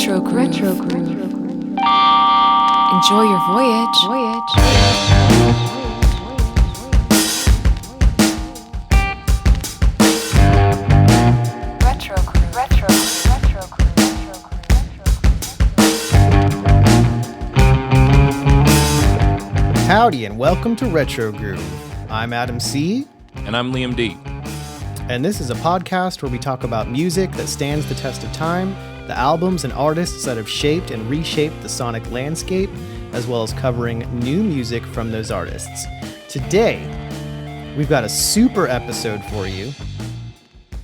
Retro Groove. Enjoy your voyage. Retro Groove. Retro Groove. Retro Groove. Retro Groove. Howdy and welcome to Retro Groove. I'm Adam C. And I'm Liam D. And this is a podcast where we talk about music that stands the test of time, the albums and artists that have shaped and reshaped the sonic landscape, as well as covering new music from those artists. Today, we've got a super episode for you.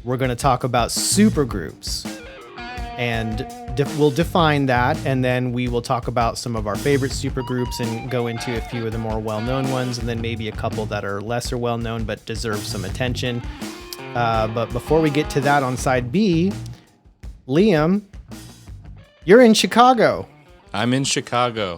We're going to talk about supergroups, and we'll define that, and then we will talk about some of our favorite supergroups and go into a few of the more well-known ones, and then maybe a couple that are lesser well-known but deserve some attention. But before we get to that on side B, Liam, you're in Chicago. I'm in Chicago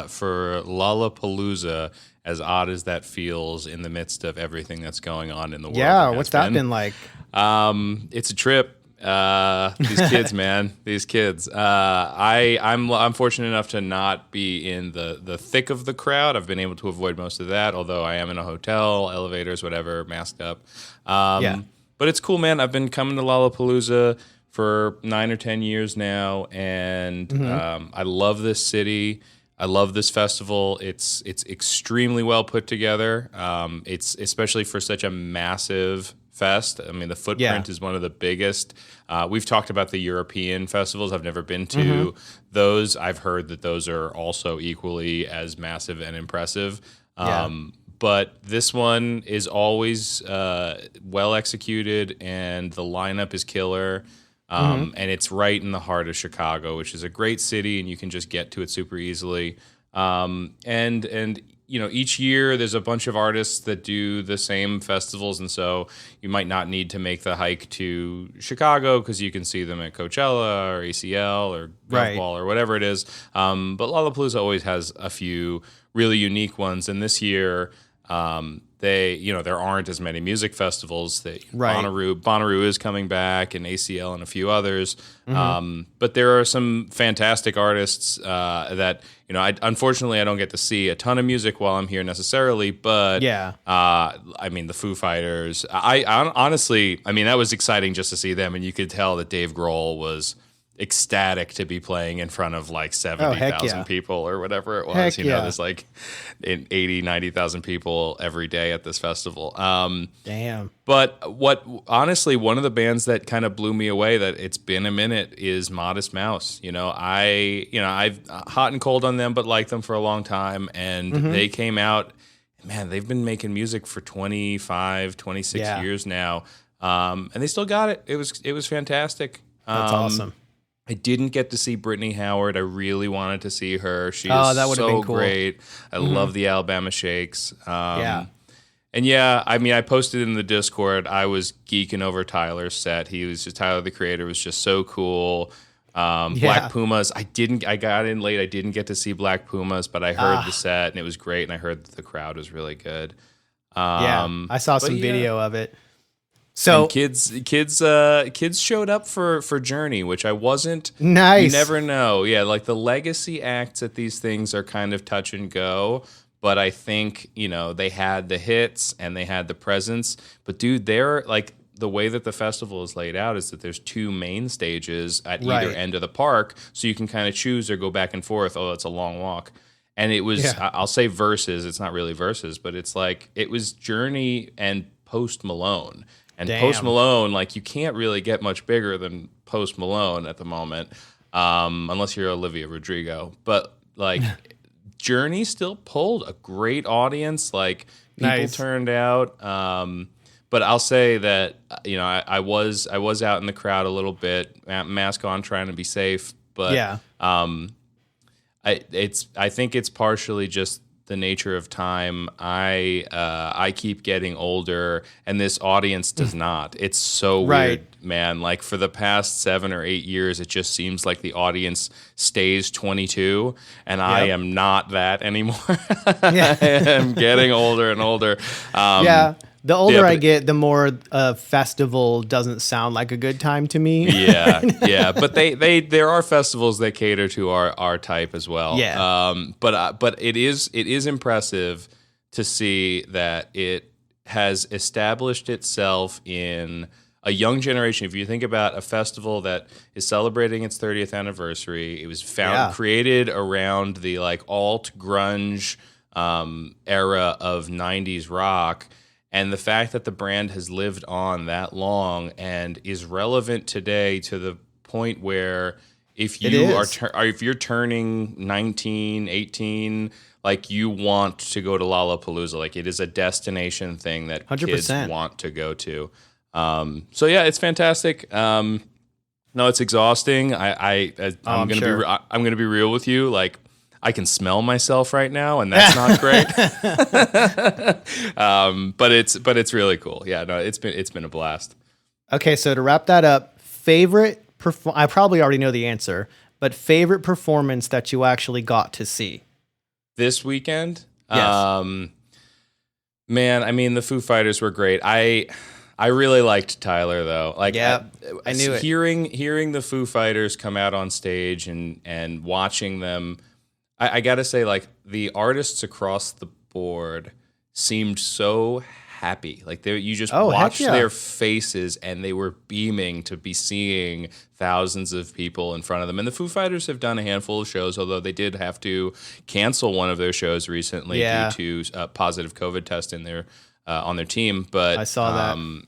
for Lollapalooza, as odd as that feels in the midst of everything that's going on in the world. Yeah, what's that been like? It's a trip. These kids, man, these kids. I'm fortunate enough to not be in the thick of the crowd. I've been able to avoid most of that, although I am in a hotel, elevators, whatever, masked up. But it's cool, man. I've been coming to Lollapalooza for 9 or 10 years now, and I love this city. I love this festival. It's extremely well put together. It's especially for such a massive fest. I mean, the footprint is one of the biggest. We've talked about the European festivals. I've never been to those. I've heard that those are also equally as massive and impressive. But this one is always well executed, and the lineup is killer. And it's right in the heart of Chicago, which is a great city, and you can just get to it super easily. And you know, each year there's a bunch of artists that do the same festivals, and so you might not need to make the hike to Chicago because you can see them at Coachella or ACL or Golf Ball or whatever it is. But Lollapalooza always has a few really unique ones, and this year there aren't as many music festivals. Bonnaroo is coming back, and ACL and a few others. But there are some fantastic artists that, you know, unfortunately I don't get to see a ton of music while I'm here necessarily. But I mean, the Foo Fighters. I honestly, I mean, that was exciting just to see them, and you could tell that Dave Grohl was ecstatic to be playing in front of like 70,000 people or whatever it was. There's like 80, 90,000 people every day at this festival. Damn. But honestly, one of the bands that kind of blew me away that it's been a minute is Modest Mouse. I've hot and cold on them, but liked them for a long time. And they came out, man, they've been making music for 25, 26 years now. And they still got it. It was fantastic. That's awesome. I didn't get to see Brittany Howard. I really wanted to see her. She is that so been cool. great. I love the Alabama Shakes. And I mean, I posted in the Discord. I was geeking over Tyler's set. Tyler, the creator, was just so cool. Black Pumas. I got in late. I didn't get to see Black Pumas, but I heard the set and it was great. And I heard that the crowd was really good. I saw some video of it. So and kids showed up for Journey, which I wasn't. Nice. You never know. Yeah, like the legacy acts at these things are kind of touch and go, but I think, you know, they had the hits and they had the presence. But dude, they're like, the way that the festival is laid out is that there's two main stages at either end of the park, so you can kind of choose or go back and forth. Oh, it's a long walk. And it was, I'll say versus, it's not really versus, but it's like, it was Journey and Post Malone. And Post Malone, like, you can't really get much bigger than Post Malone at the moment, unless you're Olivia Rodrigo. But, like, Journey still pulled a great audience. Like, people turned out. But I'll say that, you know, I was out in the crowd a little bit, mask on, trying to be safe. But I think it's partially just the nature of time. I keep getting older, and this audience does not. It's so weird, man. Like, for the past 7 or 8 years, it just seems like the audience stays 22, and I am not that anymore. I am getting older and older. The older Yeah, I but- get, the more a festival doesn't sound like a good time to me. Yeah. But there are festivals that cater to our type as well. Yeah. But it is impressive to see that it has established itself in a young generation. If you think about a festival that is celebrating its 30th anniversary, it was created around the like alt grunge era of 90s rock. And the fact that the brand has lived on that long and is relevant today to the point where if you if you're turning 19, 18, like you want to go to Lollapalooza, like it is a destination thing that 100%. kids want to go to. So yeah, it's fantastic. No, it's exhausting. I'm gonna be real with you. Like I can smell myself right now, and that's not great. But it's really cool. Yeah, no, it's been a blast. Okay, so to wrap that up, I probably already know the answer, but favorite performance that you actually got to see this weekend? Yes. Man, I mean, the Foo Fighters were great. I really liked Tyler though. Like, yeah, I knew it. Hearing the Foo Fighters come out on stage and watching them, I gotta say, like the artists across the board seemed so happy. Like you just watched their faces and they were beaming to be seeing thousands of people in front of them. And the Foo Fighters have done a handful of shows, although they did have to cancel one of their shows recently due to a positive COVID test in their on their team. But I saw that.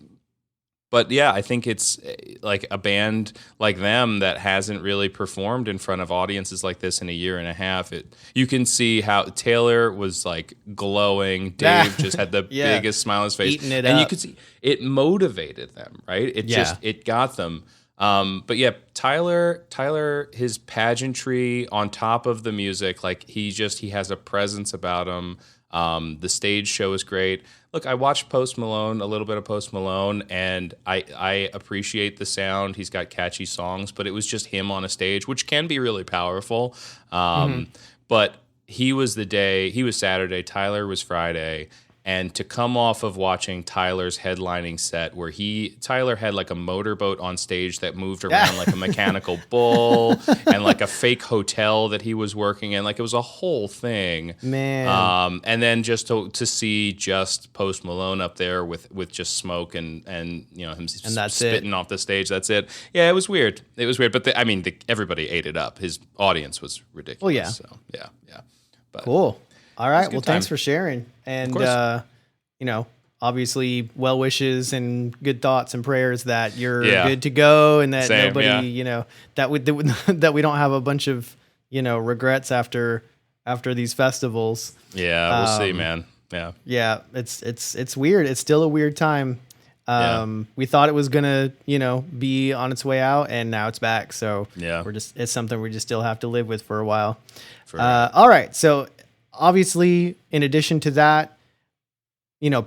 But yeah, I think it's like a band like them that hasn't really performed in front of audiences like this in a year and a half. You can see how Taylor was like glowing. Dave just had the biggest smile on his face. Eating it and up. You could see it motivated them, right? It got them. But yeah, Tyler, his pageantry on top of the music, like he has a presence about him. The stage show is great. Look, I watched a little bit of Post Malone, and I appreciate the sound. He's got catchy songs, but it was just him on a stage, which can be really powerful. But he was Saturday, Tyler was Friday. And to come off of watching Tyler's headlining set where Tyler had like a motorboat on stage that moved around like a mechanical bull and like a fake hotel that he was working in. Like it was a whole thing. Man. And then just to see just Post Malone up there with just smoke and you know him spitting off the stage. That's it. Yeah, it was weird. But everybody ate it up. His audience was ridiculous. Well, yeah. So, yeah. But, cool. All right. Well, thanks time. for sharing. And, obviously well wishes and good thoughts and prayers that you're good to go and that nobody, that we don't have a bunch of, regrets after these festivals. Yeah. We'll see, man. Yeah. Yeah. It's weird. It's still a weird time. We thought it was going to, be on its way out and now it's back. So it's something we just still have to live with for a while. All right. So, obviously, in addition to that,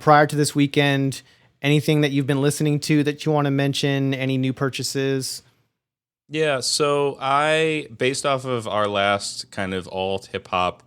prior to this weekend, anything that you've been listening to that you want to mention, any new purchases? Yeah, so based off of our last kind of alt hip hop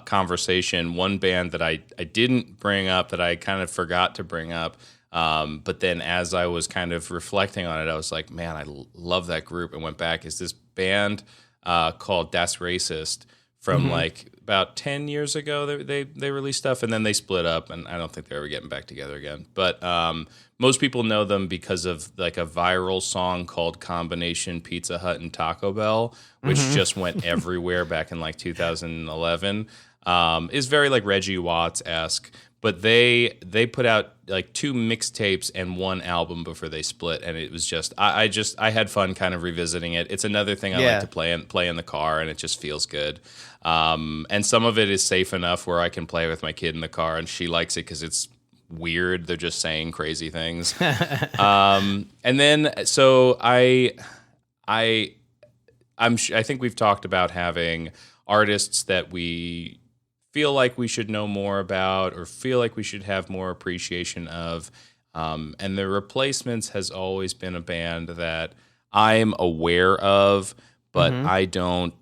conversation, one band that I didn't bring up that I kind of forgot to bring up, but then as I was kind of reflecting on it, I was like, man, I love that group, and went back, is this band called Das Racist from like about 10 years ago. They released stuff and then they split up, and I don't think they're ever getting back together again. But most people know them because of like a viral song called Combination Pizza Hut and Taco Bell, which just went everywhere back in like 2011. Is very like Reggie Watts-esque. But they put out like 2 mixtapes and 1 album before they split, and it was just I had fun kind of revisiting it. It's another thing I like to play in the car, and it just feels good. And some of it is safe enough where I can play with my kid in the car, and she likes it because it's weird. They're just saying crazy things. And then so I think we've talked about having artists that we feel like we should know more about or feel like we should have more appreciation of. And The Replacements has always been a band that I'm aware of, but I don't,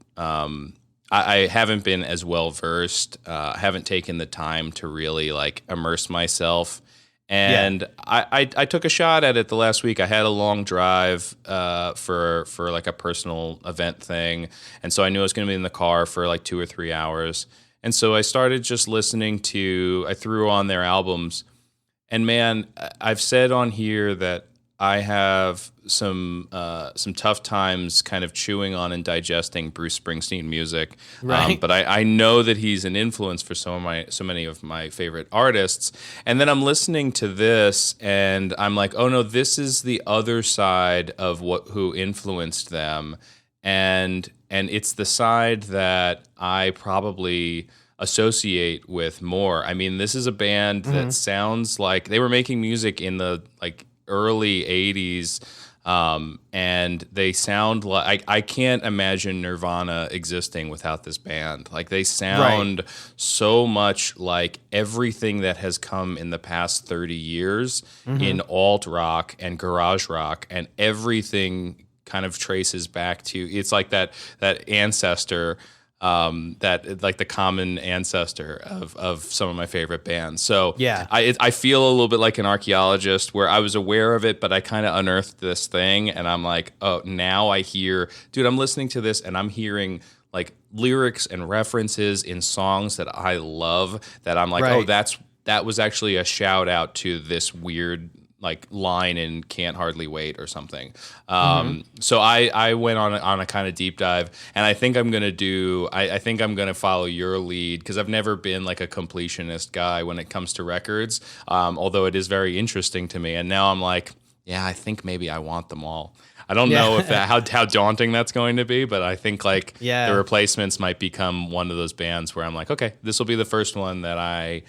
I haven't been as well versed, haven't taken the time to really like immerse myself. And I took a shot at it the last week. I had a long drive for like a personal event thing, and so I knew I was going to be in the car for like 2 or 3 hours. And so I started just listening to. I threw on their albums, and man, I've said on here that I have some tough times kind of chewing on and digesting Bruce Springsteen music, Right. but I know that he's an influence for so many of my favorite artists. And then I'm listening to this, and I'm like, oh no, this is the other side of who influenced them, and it's the side that I probably associate with more. I mean, this is a band that sounds like they were making music in the like early 80s, and they sound like I can't imagine Nirvana existing without this band. Like they sound so much like everything that has come in the past 30 years in alt rock and garage rock, and everything kind of traces back to, it's like that ancestor, that like the common ancestor of some of my favorite bands. So Yeah. I feel a little bit like an archaeologist where I was aware of it, but I kind of unearthed this thing, and I'm like, oh, now I hear, dude, I'm listening to this and I'm hearing like lyrics and references in songs that I love, that I'm like, oh, that was actually a shout out to this weird like line in Can't Hardly Wait or something. So I went on a kind of deep dive, and I think I'm going to I think I'm going to follow your lead, because I've never been like a completionist guy when it comes to records, although it is very interesting to me. And now I'm like, yeah, I think maybe I want them all. I don't know if how daunting that's going to be, but I think like the Replacements might become one of those bands where I'm like, okay, this will be the first one that I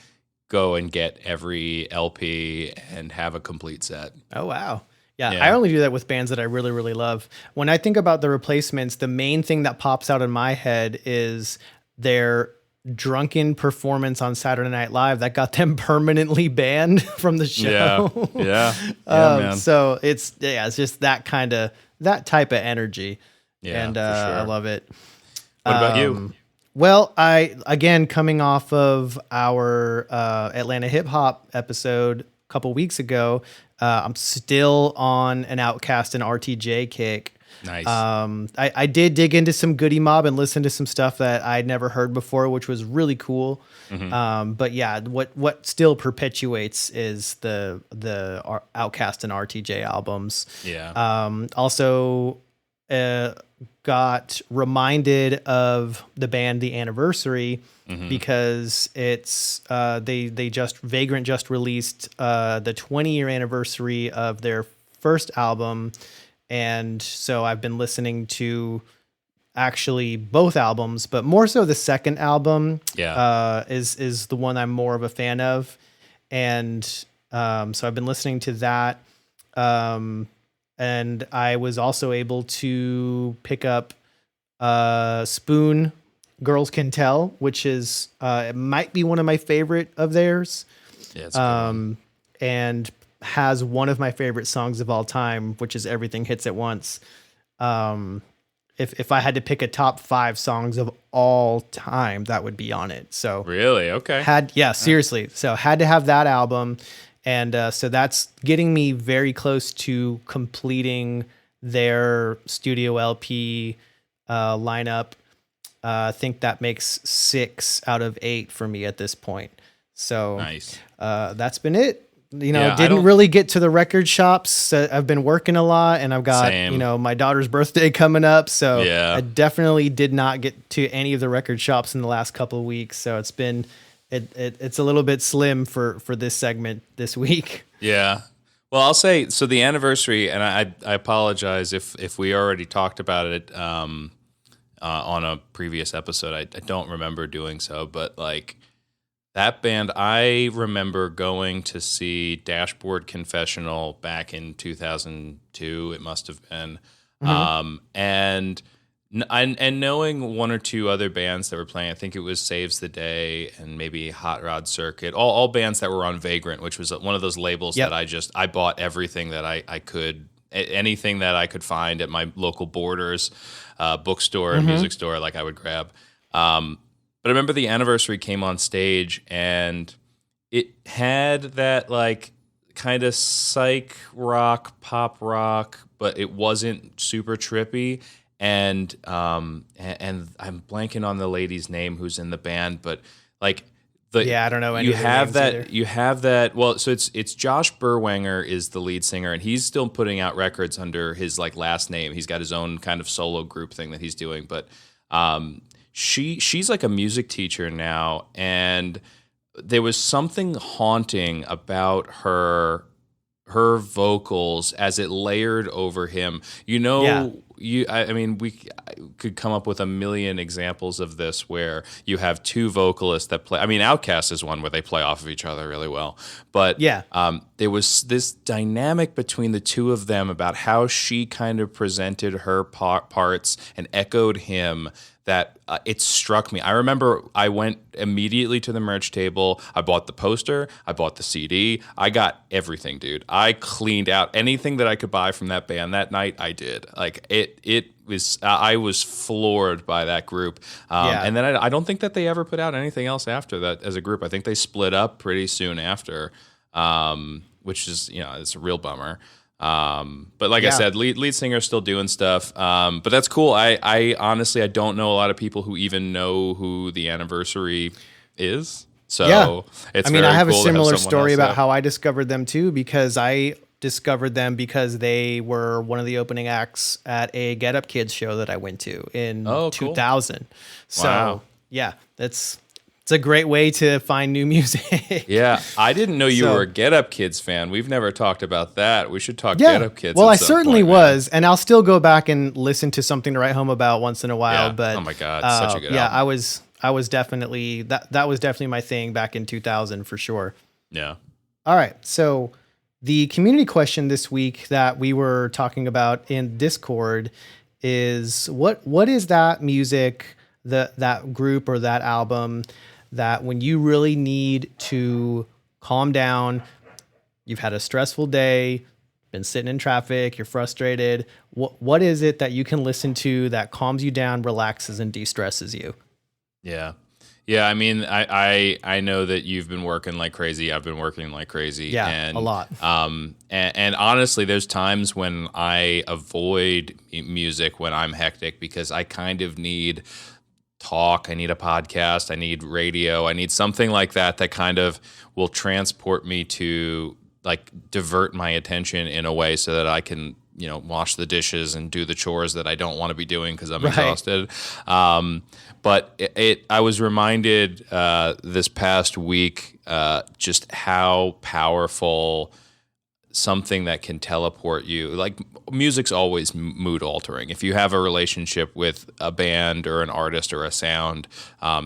go and get every LP and have a complete set. Oh, wow. Yeah, I only do that with bands that I really, really love. When I think about the Replacements, the main thing that pops out in my head is their drunken performance on Saturday Night Live that got them permanently banned from the show. Yeah, man. So it's just that type of energy. Yeah, and for sure. I love it. What about you? Well, again, coming off of our Atlanta hip hop episode a couple weeks ago, I'm still on an Outkast and RTJ kick. Nice. I did dig into some Goody Mob and listen to some stuff that I'd never heard before, which was really cool. But yeah, what still perpetuates is the Outkast and RTJ albums. Yeah. Also, got reminded of the band The Anniversary because it's Vagrant just released the 20-year anniversary of their first album, and so I've been listening to actually both albums, but more so the second album is the one I'm more of a fan of, and so I've been listening to that. And I was also able to pick up Spoon, Girls Can Tell, which is it might be one of my favorite of theirs. Yeah, it's a good one. And has one of my favorite songs of all time, which is Everything Hits at Once. If I had to pick a top 5 songs of all time, that would be on it. So really, okay, seriously. So had to have that album. And so that's getting me very close to completing their studio LP lineup. I think that makes 6 out of 8 for me at this point. So nice. That's been it. Didn't really get to the record shops. I've been working a lot, and I've got my daughter's birthday coming up. So I definitely did not get to any of the record shops in the last couple of weeks. So it's been. It's a little bit slim for this segment this week. Yeah. Well, I'll say, so the Anniversary, and I apologize if we already talked about it on a previous episode. I don't remember doing so, but like that band, I remember going to see Dashboard Confessional back in 2002. It must have been. And knowing one or two other bands that were playing, I think it was Saves the Day and maybe Hot Rod Circuit, all bands that were on Vagrant, which was one of those labels that I bought everything that I could, anything that I could find at my local Borders bookstore and music store, like I would grab. But I remember the Anniversary came on stage, and it had that like kind of psych rock, pop rock, but it wasn't super trippy. And I'm blanking on the lady's name who's in the band, but like I don't know any you of their have names that either. you have that. Well, so it's Josh Berwanger is the lead singer, and he's still putting out records under his like last name. He's got his own kind of solo group thing that he's doing, but she's like a music teacher now, and there was something haunting about her vocals as it layered over him. I mean, we could come up with a million examples of this where you have two vocalists that play. I mean, Outkast is one where they play off of each other really well. But there was this dynamic between the two of them about how she kind of presented her parts and echoed him that it struck me. I remember I went immediately to the merch table. I bought the poster. I bought the CD. I got everything, dude. I cleaned out anything that I could buy from that band that night. I did. Like it was. I was floored by that group. And then I don't think that they ever put out anything else after that as a group. I think they split up pretty soon after, which is it's a real bummer. But like I said, lead singer's still doing stuff. But that's cool. I honestly, I don't know a lot of people who even know who The Anniversary is. So it's I have cool a similar to have story someone else about how I discovered them too, because I discovered them because they were one of the opening acts at a Get Up Kids show that I went to in 2000. So it's a great way to find new music. Yeah, I didn't know you were a Get Up Kids fan. We've never talked about that. We should talk Get Up Kids. Well, at I some certainly point, was, and I'll still go back and listen to Something to Write Home About once in a while. Yeah. But oh my god, such a good album. I was definitely that was definitely my thing back in 2000 for sure. Yeah. All right, so the community question this week that we were talking about in Discord is what is that music, that group or that album that when you really need to calm down, you've had a stressful day, been sitting in traffic, you're frustrated, what is it that you can listen to that calms you down, relaxes, and de-stresses you? Yeah. Yeah, I mean, I know that you've been working like crazy. I've been working like crazy. Yeah, and, a lot. And honestly, there's times when I avoid music when I'm hectic because I kind of need talk. I need a podcast. I need radio. I need something like that kind of will transport me to like divert my attention in a way so that I can, wash the dishes and do the chores that I don't want to be doing because I'm exhausted. But I was reminded this past week just how powerful something that can teleport you. Like music's always mood altering. If you have a relationship with a band or an artist or a sound,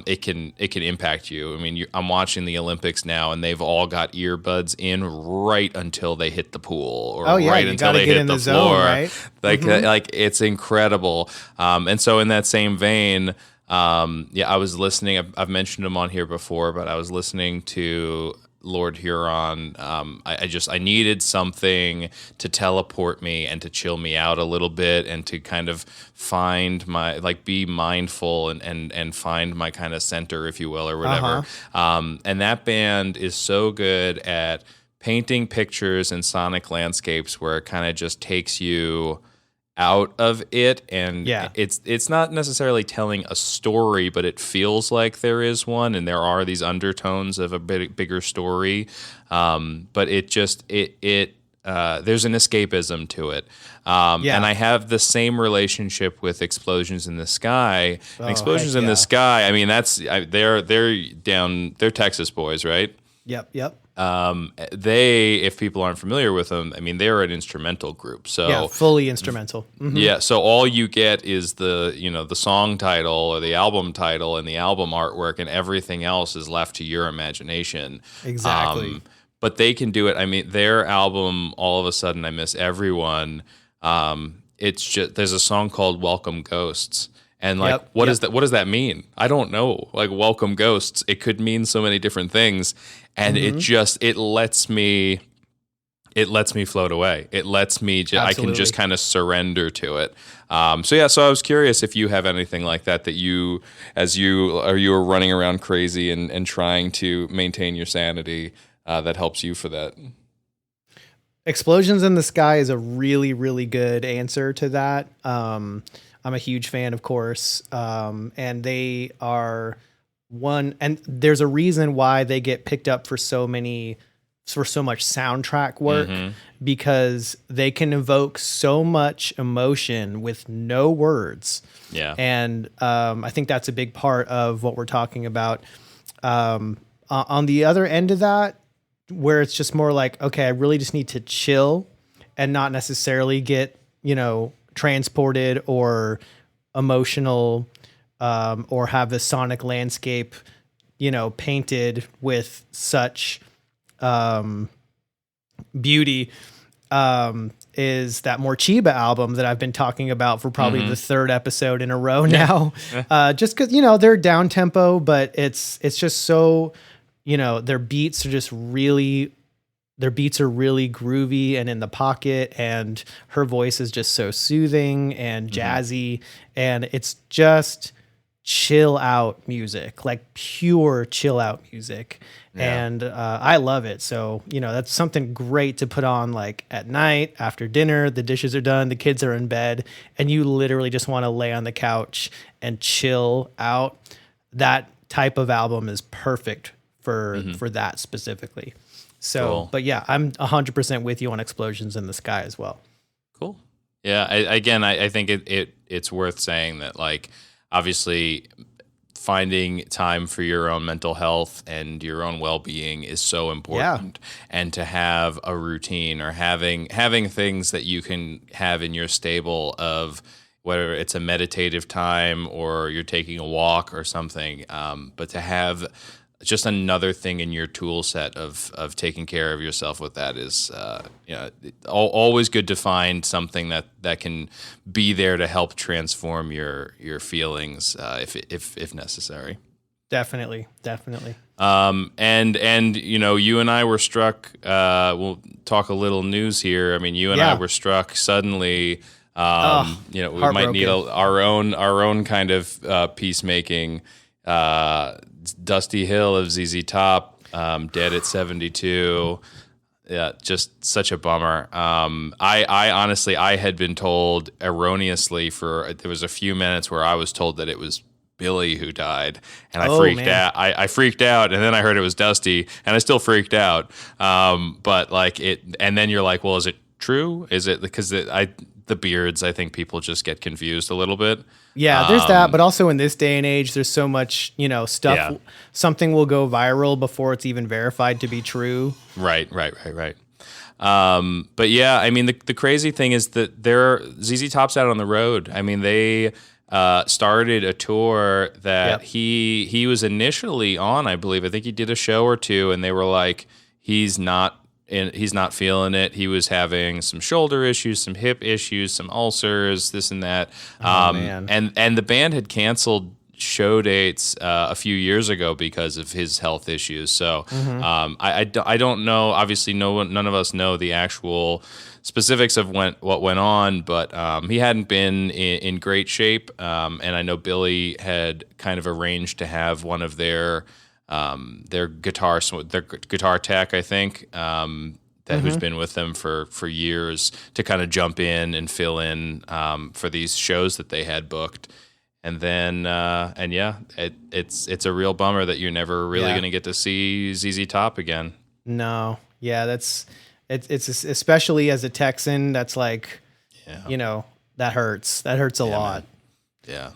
it can impact you. I mean, I'm watching the Olympics now, and they've all got earbuds in right until they hit the pool, or right until they hit the floor. Right? Like it's incredible. And so in that same vein, I was listening. I've mentioned him on here before, but I was listening to Lord Huron. I needed something to teleport me and to chill me out a little bit and to kind of find my, like, be mindful and find my kind of center, if you will, or whatever. And that band is so good at painting pictures and sonic landscapes where it kind of just takes you out of it, and it's not necessarily telling a story, but it feels like there is one, and there are these undertones of a bigger story. But it just there's an escapism to it. And I have the same relationship with Explosions in the Sky. Explosions in the Sky, I mean, they're Texas boys, right? Yep. If people aren't familiar with them, I mean, they're an instrumental group. So fully instrumental. Yeah. So all you get is the song title or the album title and the album artwork, and everything else is left to your imagination. Exactly. But they can do it. I mean, their album, All of a Sudden I Miss Everyone. It's just, there's a song called Welcome Ghosts. And what does that mean? I don't know. Like, welcome ghosts. It could mean so many different things. And it lets me float away. It lets me I can just kind of surrender to it. So I was curious if you have anything like that you are running around crazy and trying to maintain your sanity, that helps you for that. Explosions in the Sky is a really, really good answer to that. I'm a huge fan, of course. And they are and there's a reason why they get picked up for so much soundtrack work, because they can evoke so much emotion with no words. Yeah. And I think that's a big part of what we're talking about. On the other end of that, where it's just more like, okay, I really just need to chill and not necessarily get, transported or emotional, or have the sonic landscape, painted with such beauty, is that Morcheeba album that I've been talking about for probably the third episode in a row now. Just because, they're down tempo, but it's just so, their beats are really groovy and in the pocket, and her voice is just so soothing and jazzy, and it's just chill out music, like pure chill out music. Yeah. And I love it. So, that's something great to put on like at night after dinner, the dishes are done, the kids are in bed, and you literally just want to lay on the couch and chill out. That type of album is perfect for that specifically. So, cool. But yeah, I'm 100% with you on Explosions in the Sky as well. Cool. Yeah. I think it's worth saying that, like, obviously finding time for your own mental health and your own well-being is so important. Yeah. And to have a routine or having things that you can have in your stable of, whether it's a meditative time or you're taking a walk or something, but to have just another thing in your tool set of taking care of yourself with that is always good to find something that can be there to help transform your feelings if necessary. Definitely. And you and I were struck. We'll talk a little news here. I mean, you and I were struck suddenly. We might need our own kind of peacemaking. Dusty Hill of ZZ Top, dead at 72. Yeah, just such a bummer. I honestly, I had been told erroneously there was a few minutes where I was told that it was Billy who died, and I freaked out. I freaked out, and then I heard it was Dusty, and I still freaked out. But like and then you're like, well, is it true? Is it because the beards? I think people just get confused a little bit. Yeah, there's that, but also in this day and age, there's so much, stuff. Yeah. Something will go viral before it's even verified to be true. Right. But yeah, I mean, the crazy thing is that ZZ Top's out on the road. I mean, they started a tour that he was initially on, I believe. I think he did a show or two, and they were like, he's not feeling it. He was having some shoulder issues, some hip issues, some ulcers, this and that. Man. And the band had canceled show dates a few years ago because of his health issues. So I don't know. Obviously, none of us know the actual specifics of what went on, but he hadn't been in great shape. And I know Billy had kind of arranged to have one of their guitar tech, I think, who's been with them for years, to kind of jump in and fill in for these shows that they had booked. And then it's a real bummer that you're never really going to get to see ZZ Top again. No, yeah, it's especially as a Texan, that's like, that hurts. That hurts a lot. Man. Yeah.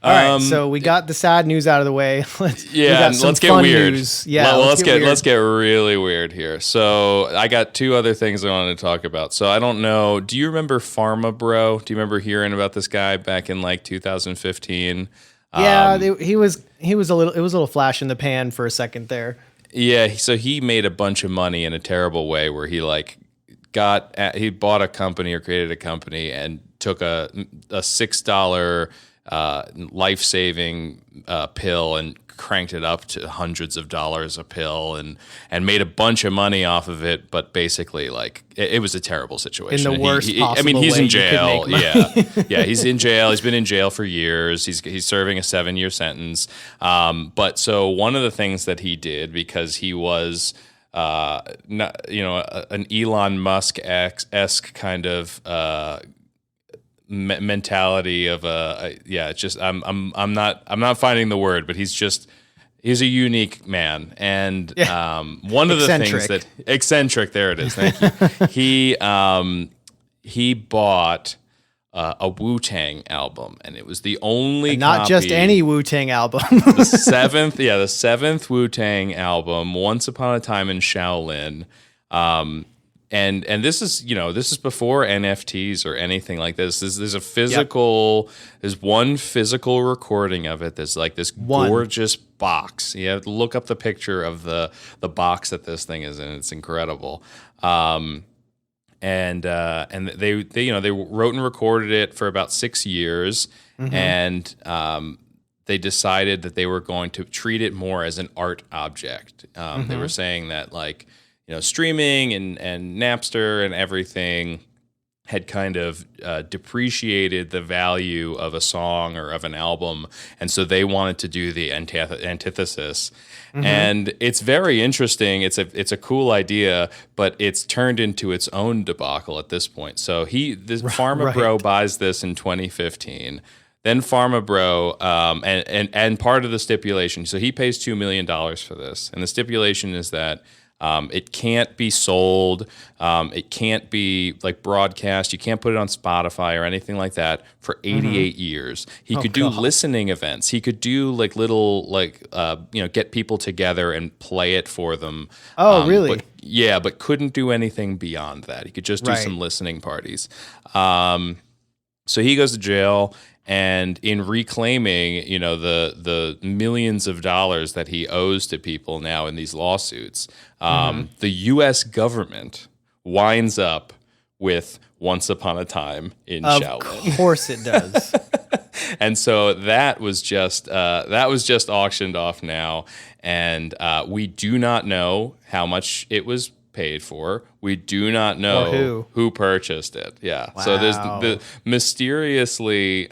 All right, so we got the sad news out of the way. Let's get weird. News. Yeah, let's get really weird here. So I got two other things I wanted to talk about. So I don't know. Do you remember Pharma Bro? Do you remember hearing about this guy back in like 2015? Yeah, he was a little. It was a little flash in the pan for a second there. Yeah, so he made a bunch of money in a terrible way, where he he bought a company or created a company and took a $6 life-saving pill and cranked it up to hundreds of dollars a pill and made a bunch of money off of it, but basically it was a terrible situation. In the worst possible I mean, he's way in jail. You could make money. Yeah, he's in jail. He's been in jail for years. He's serving a 7-year sentence. But so one of the things that he did, because he was not, an Elon Musk esque kind of mentality of it's just I'm not finding the word, but he's a unique man. And one of the things that eccentric, there it is, thank you. He bought a Wu-Tang album, and it was the only not copy, just any Wu-Tang album. the seventh Wu-Tang album, Once Upon a Time in Shaolin. And this is before NFTs or anything like this. There's a physical, there's one physical recording of it. There's like this gorgeous box. You have to look up the picture of the box that this thing is in. It's incredible. And they wrote and recorded it for about 6 years, and they decided that they were going to treat it more as an art object. They were saying that, like, streaming and Napster and everything had kind of depreciated the value of a song or of an album, and so they wanted to do the antithesis. And it's very interesting. It's a cool idea, but it's turned into its own debacle at this point. So Pharma Bro buys this in 2015. Then Pharma Bro, and part of the stipulation, so he pays $2 million for this, and the stipulation is that it can't be sold. It can't be like broadcast. You can't put it on Spotify or anything like that for 88 years. He could do listening events. He could do like little, get people together and play it for them. Oh, really? But couldn't do anything beyond that. He could just do some listening parties. So he goes to jail. And in reclaiming, the millions of dollars that he owes to people now in these lawsuits, the U.S. government winds up with Once Upon a Time in Shaolin. Of course it does. And so that was just auctioned off now, and we do not know how much it was paid for. We do not know who purchased it. Yeah. Wow. So there's mysteriously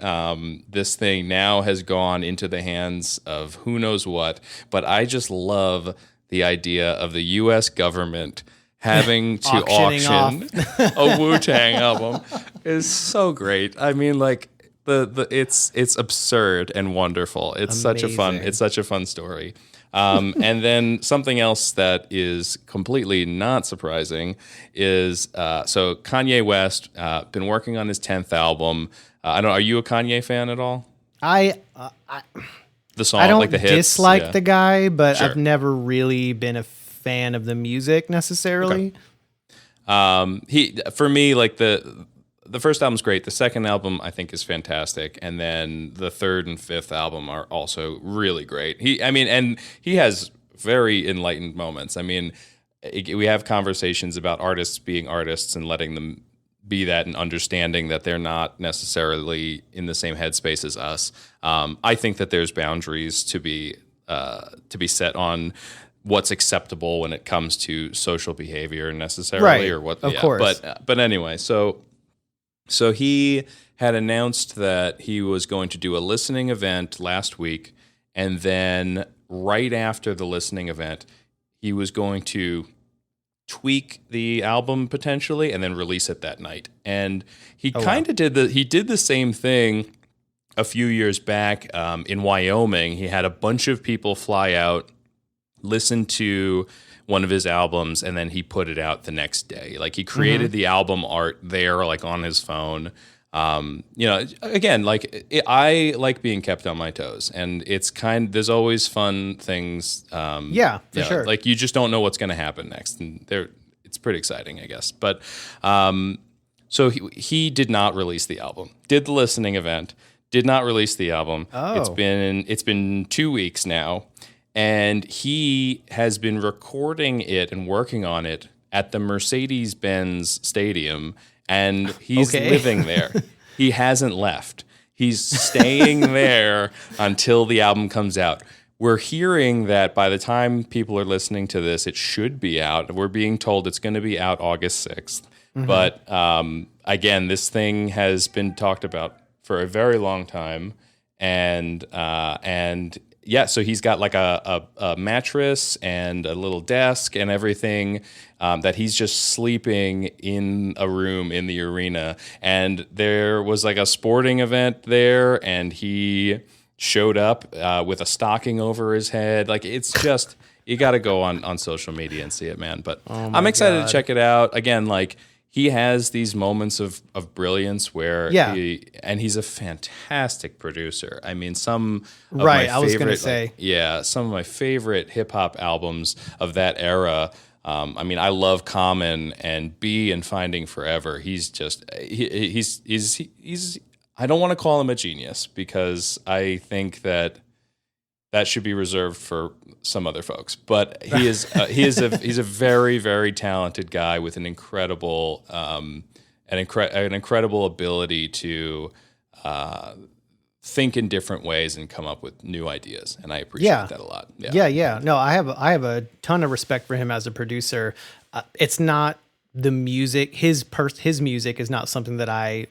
this thing now has gone into the hands of who knows what. But I just love the idea of the U.S. government having to auction a Wu-Tang album. Is so great. I mean, like it's absurd and wonderful. It's amazing. such a fun story. And then something else that is completely not surprising is so Kanye West been working on his 10th album. Are you a Kanye fan at all? The song, I don't like the hits, dislike the guy, but Sure. I've never really been a fan of the music necessarily. For me, like the first album's great. The second album, I think, is fantastic. And then the third and fifth album are also really great. And he has very enlightened moments. I mean, we have conversations about artists being artists and letting them be that, and understanding that they're not necessarily in the same headspace as us. I think that there's boundaries to be set on what's acceptable when it comes to social behavior necessarily, or what. Of course. But anyway, So he had announced that he was going to do a listening event last week, and then right after the listening event, he was going to tweak the album potentially and then release it that night. And he did the same thing a few years back in Wyoming. He had a bunch of people fly out, listen to one of his albums, and then he put it out the next day. Like, he created the album art there, like on his phone. Again, I like being kept on my toes, and there's always fun things. For sure. Like, you just don't know what's going to happen next, and it's pretty exciting, I guess. But so he did not release the album. Did the listening event. Did not release the album. Oh. It's been 2 weeks now. And he has been recording it and working on it at the Mercedes-Benz Stadium, and he's living there. He hasn't left. He's staying there until the album comes out. We're hearing that by the time people are listening to this, it should be out. We're being told it's going to be out August 6th. But again, this thing has been talked about for a very long time, and yeah, so he's got like a mattress and a little desk and everything that he's just sleeping in a room in the arena. And there was like a sporting event there, and he showed up with a stocking over his head. Like, it's just, you got to go on social media and see it, man. But I'm excited to check it out. Again, like, he has these moments of brilliance where he's a fantastic producer. I mean, some of my favorite, I was going to say. some of my favorite hip hop albums of that era. I mean, I love Common and B and Finding Forever. He's just, he's I don't want to call him a genius, because I think that should be reserved for some other folks. But he's a very, very talented guy with an incredible incredible ability to think in different ways and come up with new ideas. And I appreciate that a lot. Yeah. No, I have a ton of respect for him as a producer. It's not the music. His music is not something that I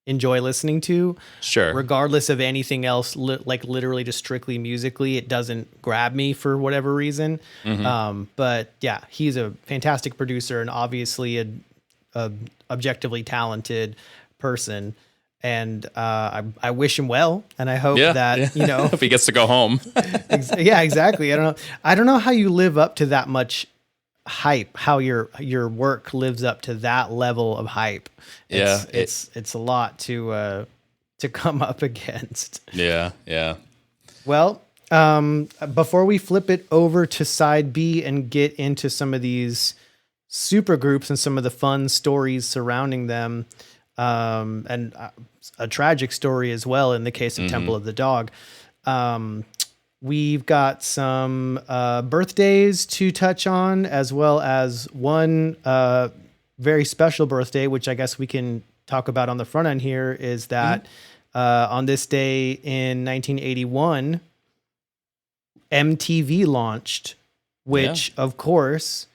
enjoy listening to. Sure. Regardless of anything else, like literally just strictly musically, it doesn't grab me for whatever reason. But yeah, he's a fantastic producer and obviously a objectively talented person. And I wish him well, and I hope that if he gets to go home. Yeah, exactly. I don't know how you live up to that much hype, how your work lives up to that level of hype. It's a lot to come up against. Yeah. Well, before we flip it over to side B and get into some of these supergroups and some of the fun stories surrounding them, and a tragic story as well in the case of Temple of the Dog, we've got some birthdays to touch on, as well as one very special birthday, which I guess we can talk about on the front end here, is that on this day in 1981, MTV launched, which of course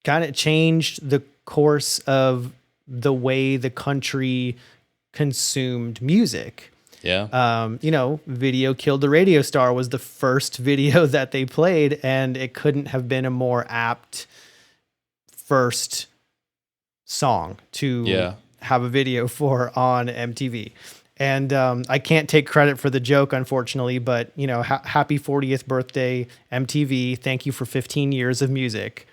kind of changed the course of the way the country consumed music. Video Killed the Radio Star was the first video that they played, and it couldn't have been a more apt first song to have a video for on MTV. And I can't take credit for the joke, unfortunately, but happy 40th birthday, MTV. Thank you for 15 years of music.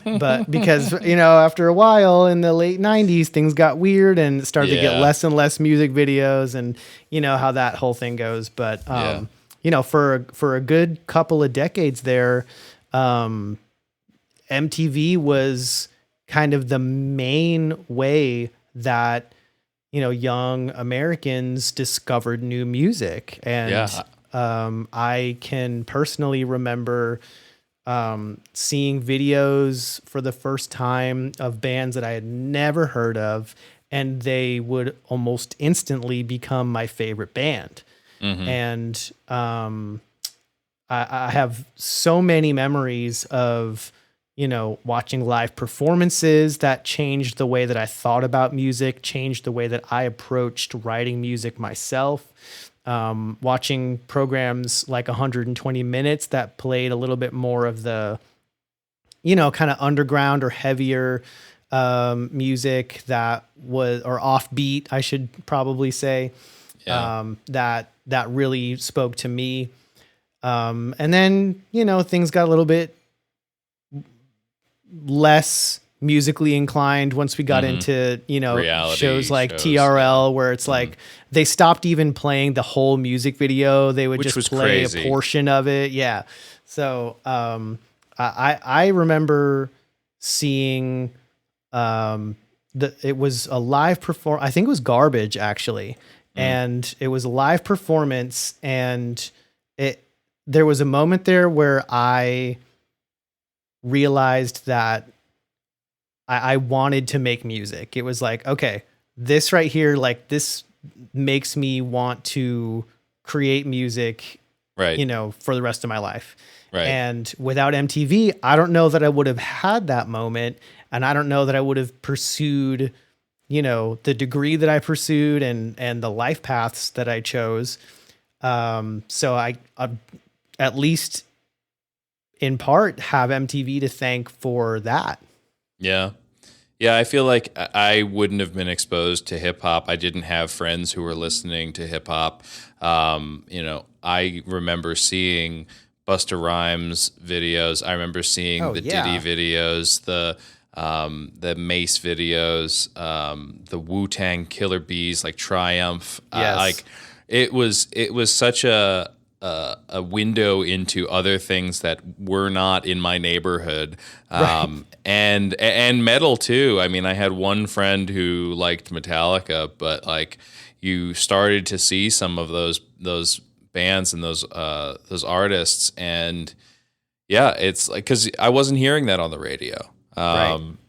But because, after a while in the late 90s, things got weird and started to get less and less music videos, and how that whole thing goes. But, for a good couple of decades there, MTV was kind of the main way that, young Americans discovered new music. And I can personally remember seeing videos for the first time of bands that I had never heard of, and they would almost instantly become my favorite band. And I have so many memories of, watching live performances that changed the way that I thought about music, changed the way that I approached writing music myself. Watching programs like 120 Minutes that played a little bit more of the, kind of underground or heavier music that was, or offbeat, I should probably say, that really spoke to me. And then, things got a little bit less musically inclined once we got into, reality shows like TRL, where it's like they stopped even playing the whole music video. They would just play a portion of it. Yeah. So I remember seeing it was a live perform. I think it was Garbage, actually. And it was a live performance, and there was a moment there where I realized that I wanted to make music. It was like, okay, this right here, like this makes me want to create music, right? For the rest of my life. Right. And without MTV, I don't know that I would have had that moment, and I don't know that I would have pursued, the degree that I pursued and the life paths that I chose. So I at least in part have MTV to thank for that. Yeah. Yeah, I feel like I wouldn't have been exposed to hip hop. I didn't have friends who were listening to hip hop. I remember seeing Busta Rhymes videos. I remember seeing the Diddy videos, the Mace videos, the Wu-Tang Killer Bees, like Triumph. Yes. It was such a window into other things that were not in my neighborhood, and metal too. I mean, I had one friend who liked Metallica, but like you started to see some of those bands and those artists, and yeah, it's like because I wasn't hearing that on the radio.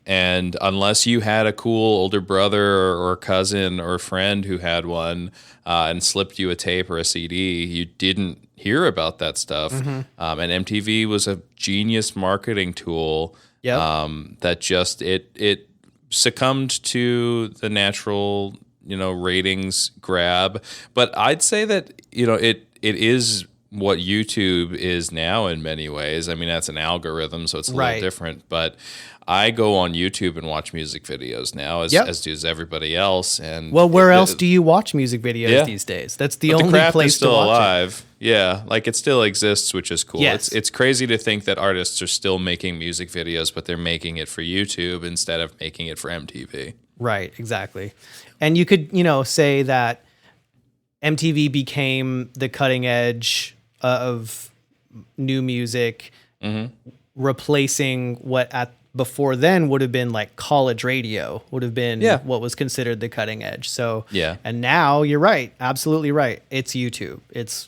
And unless you had a cool older brother or cousin or friend who had one and slipped you a tape or a CD, you didn't hear about that stuff. And MTV was a genius marketing tool that just it succumbed to the natural ratings grab. But I'd say that it is what YouTube is now in many ways. I mean, that's an algorithm, so it's a little different. But I go on YouTube and watch music videos now, as does everybody else. And where else do you watch music videos these days? That's the only craft place is still to watch alive. it. Yeah, like it still exists, which is cool. Yes. It's crazy to think that artists are still making music videos, but they're making it for YouTube instead of making it for MTV. Right, exactly. And you could, say that MTV became the cutting edge of new music, replacing what before then would have been like college radio, would have been what was considered the cutting edge. So, and now you're right, absolutely right. It's YouTube. It's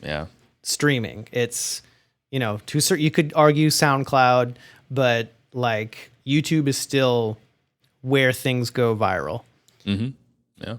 streaming. It's, you could argue SoundCloud, but like YouTube is still where things go viral. Mm-hmm. Yeah.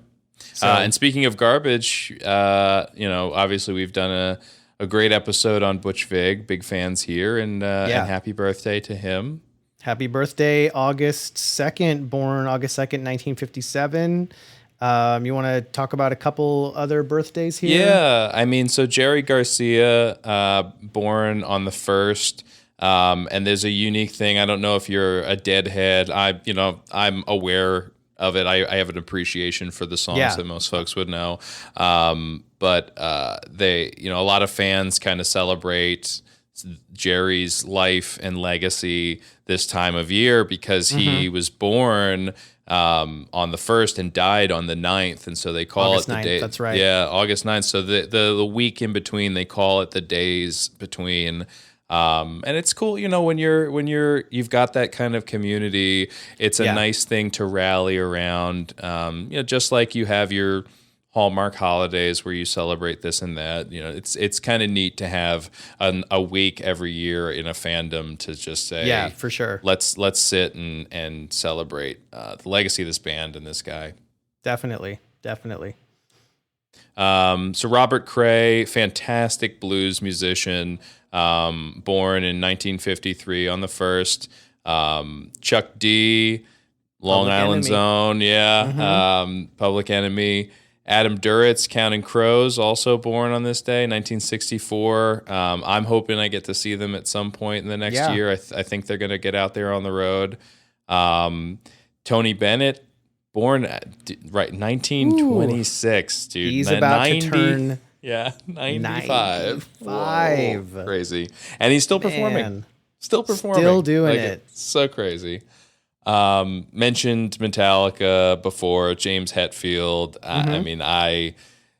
And speaking of garbage, obviously we've done a great episode on Butch Vig, big fans here, and happy birthday to him. Happy birthday, August 2nd, born August 2nd, 1957. You want to talk about a couple other birthdays here? Yeah, I mean, so Jerry Garcia, born on the 1st, and there's a unique thing. I don't know if you're a Deadhead. I'm aware of it. I have an appreciation for the songs that most folks would know. But they, a lot of fans kind of celebrate Jerry's life and legacy this time of year because he was born on the 1st and died on the 9th, and so they call August it the 9th, day. that's right. Yeah, August 9th. So the week in between, they call it the days between. And it's cool, when you've got that kind of community. It's a nice thing to rally around. Just like you have your Hallmark holidays where you celebrate this and that. It's kind of neat to have a week every year in a fandom to just say, for sure. Let's sit and celebrate the legacy of this band and this guy. Definitely. So Robert Cray, fantastic blues musician, born in 1953 on the 1st. Chuck D, Long Island Zone, Public Enemy. Adam Duritz, Counting Crows, also born on this day, 1964. I'm hoping I get to see them at some point in the next year. I think they're going to get out there on the road. Tony Bennett, born 1926, dude. He's about to turn 95. Whoa, crazy. And he's still performing. Still doing it. So crazy. Mentioned Metallica before, James Hetfield. I mean,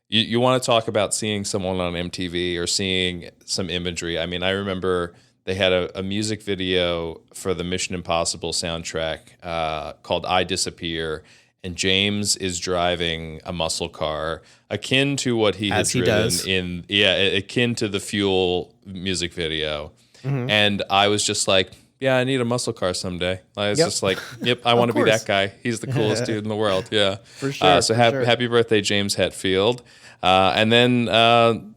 you want to talk about seeing someone on MTV or seeing some imagery. I mean, I remember they had a music video for the Mission Impossible soundtrack called I Disappear, and James is driving a muscle car akin to what he has driven akin to the Fuel music video. And I was just like, yeah, I need a muscle car someday. I was just like, I want to be that guy. He's the coolest dude in the world. Yeah. For sure. Happy birthday, James Hetfield. And then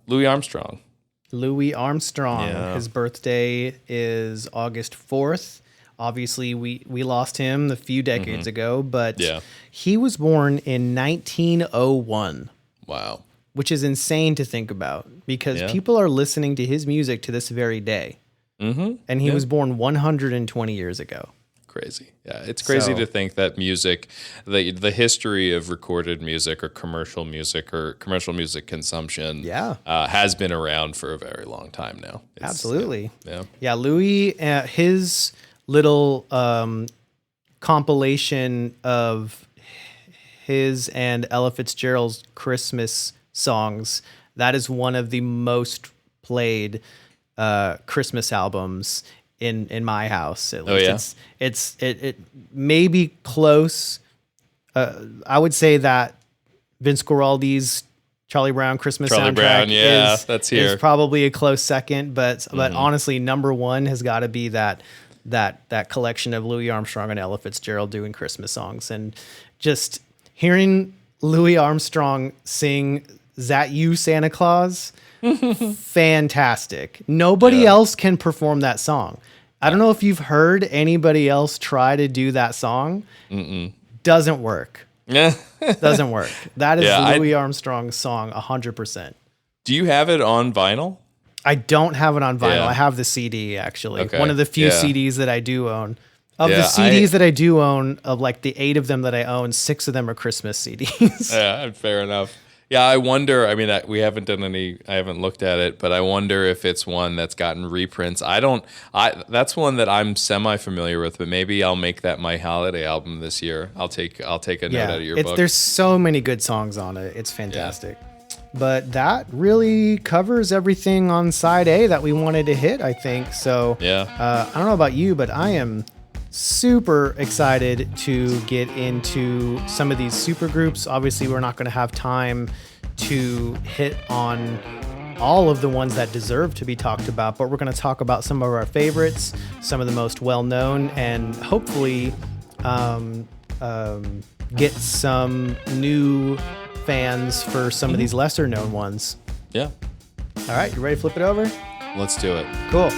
Louis Armstrong. His birthday is August 4th. Obviously, we lost him a few decades ago, but he was born in 1901. Wow. which is insane to think about because Yeah. people are listening to his music to this very day. Mm-hmm. And he was born 120 years ago. Crazy. Yeah, it's crazy So- to think that music, the history of recorded music or commercial music consumption has been around for a very long time now. Absolutely. Yeah. Yeah, Louis, his little compilation of his and Ella Fitzgerald's Christmas songs, that is one of the most played Christmas albums in my house. At least. Yeah? It may be close. I would say that Vince Guaraldi's Charlie Brown Christmas Charlie soundtrack Brown, yeah, is, that's here. is probably a close second, but honestly, number one has got to be that collection of Louis Armstrong and Ella Fitzgerald doing Christmas songs, and just hearing Louis Armstrong sing "Is That You, Santa Claus?" Fantastic. Nobody else can perform that song. I don't know if you've heard anybody else try to do that song. Doesn't work. Yeah. Doesn't work. That is Yeah, Louis Armstrong's song 100%. Do you have it on vinyl? I don't have it on vinyl. Yeah. I have the CD, actually. Okay. One of the few Yeah. CDs that I do own. Of the Yeah, CDs that I do own, of like the 8 of them that I own, 6 of them are Christmas CDs. Yeah, fair enough. Yeah, I wonder. I mean, we haven't done any. I haven't looked at it, but I wonder if it's one that's gotten reprints. That's one that I'm semi-familiar with, but maybe I'll make that my holiday album this year. I'll take a note out of your book. There's so many good songs on it. It's fantastic. But that really covers everything on side A that we wanted to hit, I think. So I don't know about you, but I am super excited to get into some of these supergroups. Obviously, we're not going to have time to hit on all of the ones that deserve to be talked about, but we're going to talk about some of our favorites, some of the most well-known, and hopefully get some new fans for some of these lesser-known ones. Yeah, All right, you ready to flip it over? let's do it. Cool.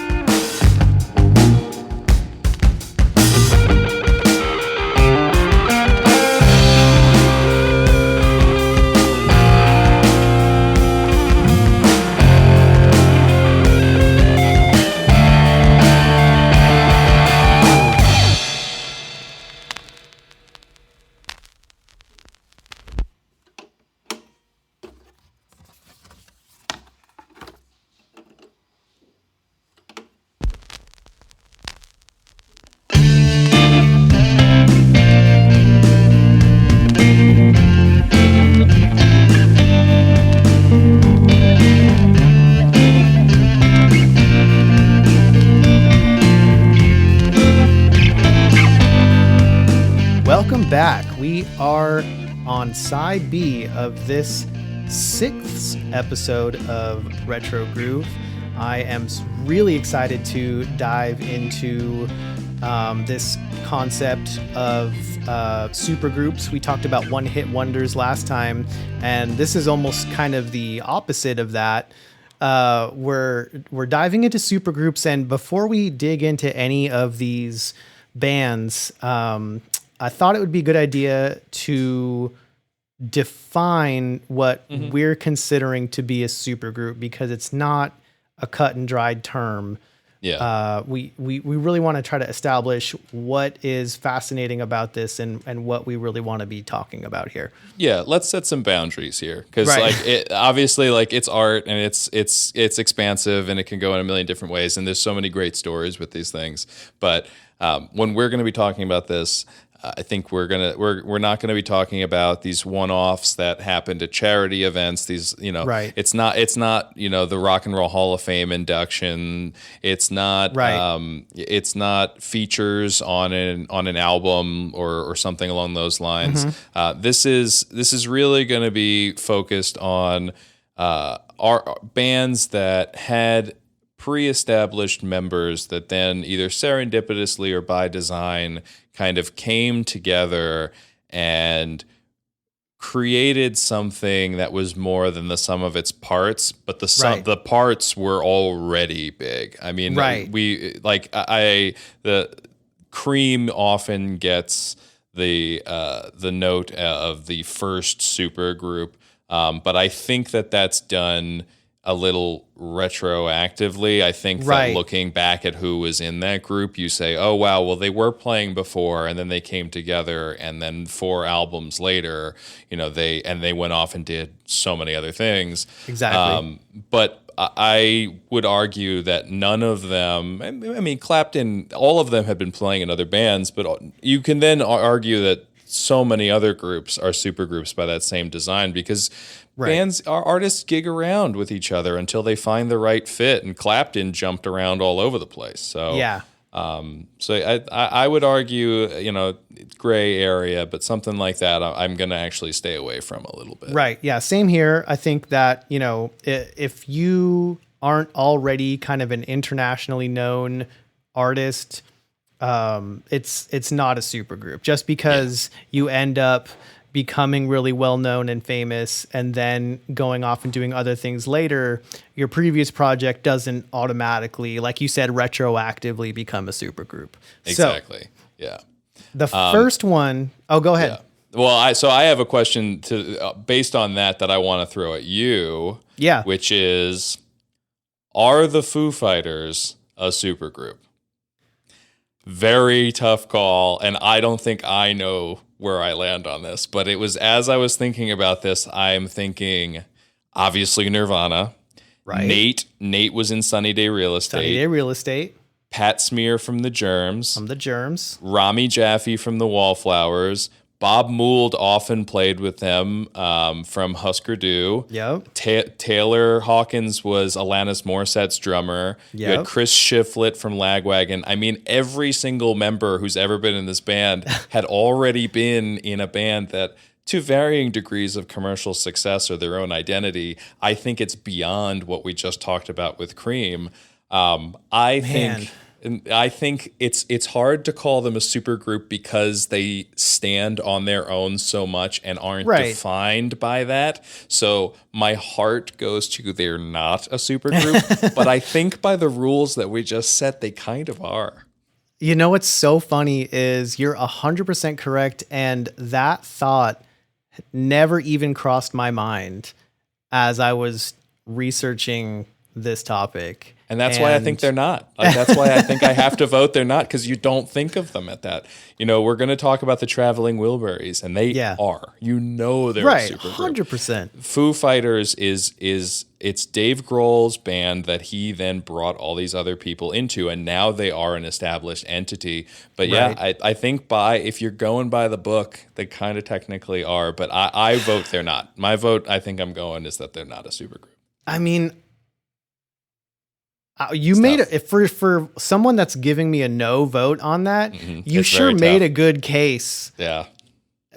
Welcome back. We are on side B of this 6th episode of Retro Groove. I am really excited to dive into this concept of supergroups. We talked about one-hit wonders last time, and this is almost kind of the opposite of that. We're diving into supergroups, and before we dig into any of these bands, I thought it would be a good idea to define what we're considering to be a supergroup, because it's not a cut and dried term. Yeah. We really want to try to establish what is fascinating about this and what we really want to be talking about here. Yeah, let's set some boundaries here, because Right. like obviously like it's art and it's expansive and it can go in a million different ways, and there's so many great stories with these things. But when we're going to be talking about this, I think we're not gonna be talking about these one-offs that happen to charity events. These, Right. It's not the Rock and Roll Hall of Fame induction. It's not Right. It's not features on an album or something along those lines. This is really going to be focused on our bands that had pre-established members that then either serendipitously or by design kind of came together and created something that was more than the sum of its parts, but the parts were already big. I mean, Right. the Cream often gets the note of the first super group. But I think that that's done a little retroactively. I think Right. that looking back at who was in that group, you say, oh, wow, well, they were playing before and then they came together and then 4 albums later, they went off and did so many other things. Exactly. But I would argue that none of them, I mean, Clapton, all of them have been playing in other bands, but you can then argue that so many other groups are supergroups by that same design because artists gig around with each other until they find the right fit, and Clapton jumped around all over the place. So Yeah. I would argue, gray area, but something like that, I'm going to actually stay away from a little bit. Right. Yeah. Same here. I think that, if you aren't already kind of an internationally known artist, it's not a supergroup. Just because you end up becoming really well known and famous and then going off and doing other things later, your previous project doesn't automatically, like you said, retroactively become a supergroup. Exactly. The first one, go ahead. Yeah. Well, I have a question based on that I want to throw at you. Yeah. Which is, are the Foo Fighters a supergroup? Very tough call, and I don't think I know where I land on this, but it was as I was thinking about this, I'm thinking obviously Nirvana. Right. Nate was in Sunny Day Real Estate. Sunny Day Real Estate. Pat Smear from the Germs. From the Germs. Rami Jaffe from the Wallflowers. Bob Mould often played with them from Husker Du. Yep. Taylor Hawkins was Alanis Morissette's drummer. Yep. You had Chris Shiflett from Lagwagon. I mean, every single member who's ever been in this band had already been in a band that, to varying degrees of commercial success or their own identity, I think it's beyond what we just talked about with Cream. I think it's hard to call them a supergroup because they stand on their own so much and aren't defined by that. So my heart goes to they're not a supergroup, but I think by the rules that we just set, they kind of are. You know what's so funny is you're 100% correct, and that thought never even crossed my mind as I was researching this topic. And that's why I think they're not. Like, that's why I think I have to vote they're not, because you don't think of them at that. We're going to talk about the Traveling Wilburys, and they are. They're a supergroup. 100%. Foo Fighters is it's Dave Grohl's band that he then brought all these other people into, and now they are an established entity. But I think if you're going by the book, they kind of technically are. But I vote they're not. My vote, I think I'm going, is that they're not a supergroup. I mean, you made it for someone that's giving me a no vote on that. You sure made a good case. Yeah.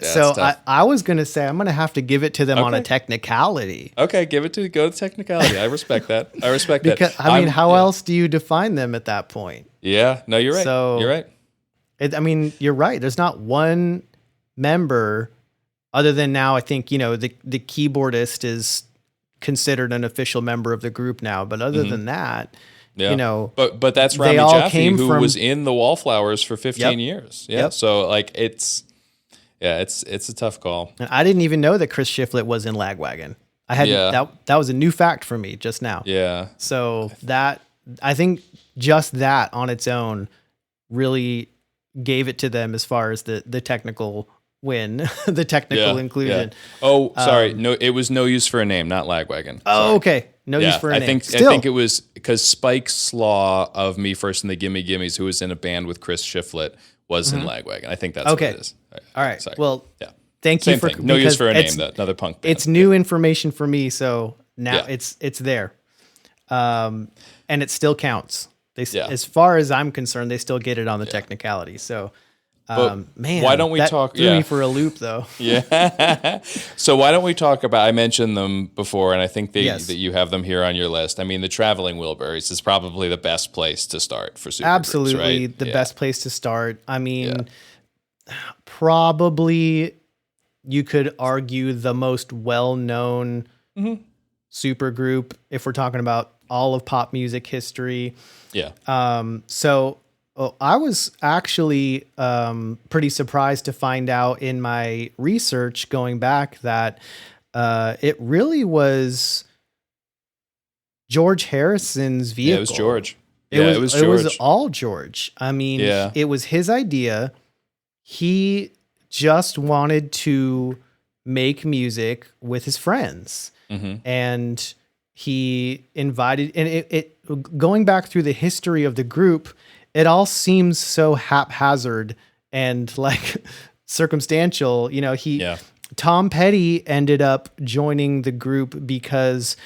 So I was going to say I'm going to have to give it to them on a technicality. Okay, go to technicality. I respect that. Because, I mean, how else do you define them at that point? Yeah, no, you're right. So, you're right. You're right. There's not one member other than now. I think the keyboardist is considered an official member of the group now. But other than that. Yeah. But that's Rami Jaffe, who was in the Wallflowers for 15 years. Yeah. Yep. So it's a tough call. And I didn't even know that Chris Shiflett was in Lagwagon. That was a new fact for me just now. Yeah. So I think just that on its own really gave it to them as far as the technical win, the technical inclusion. Yeah. Oh, sorry. No, it was No Use for a Name, not Lagwagon. Oh, okay. No Use for a Name. I think it was because Spike Slaw of Me First and the Gimme Gimmes, who was in a band with Chris Shiflett, was in Lagwagon. I think that's what it is. All right. Sorry. Well, thank you for No Use for a Name, another punk band. It's new information for me, so now it's there. And it still counts. As far as I'm concerned, they still get it on the technicality. So man, why don't we talk? Threw me for a loop, though. Yeah. So why don't we talk about? I mentioned them before, and I think that you have them here on your list. I mean, the Traveling Wilburys is probably the best place to start for supergroups. Absolutely, right? the best place to start. I mean, probably you could argue the most well-known supergroup if we're talking about all of pop music history. Yeah. I was actually pretty surprised to find out in my research going back that it really was George Harrison's vehicle. Yeah, it was George. It was It was George. all George. I mean, Yeah. it was his idea. He just wanted to make music with his friends. And he invited, and it going back through the history of the group, it all seems so haphazard and like circumstantial. You know, Tom Petty ended up joining the group because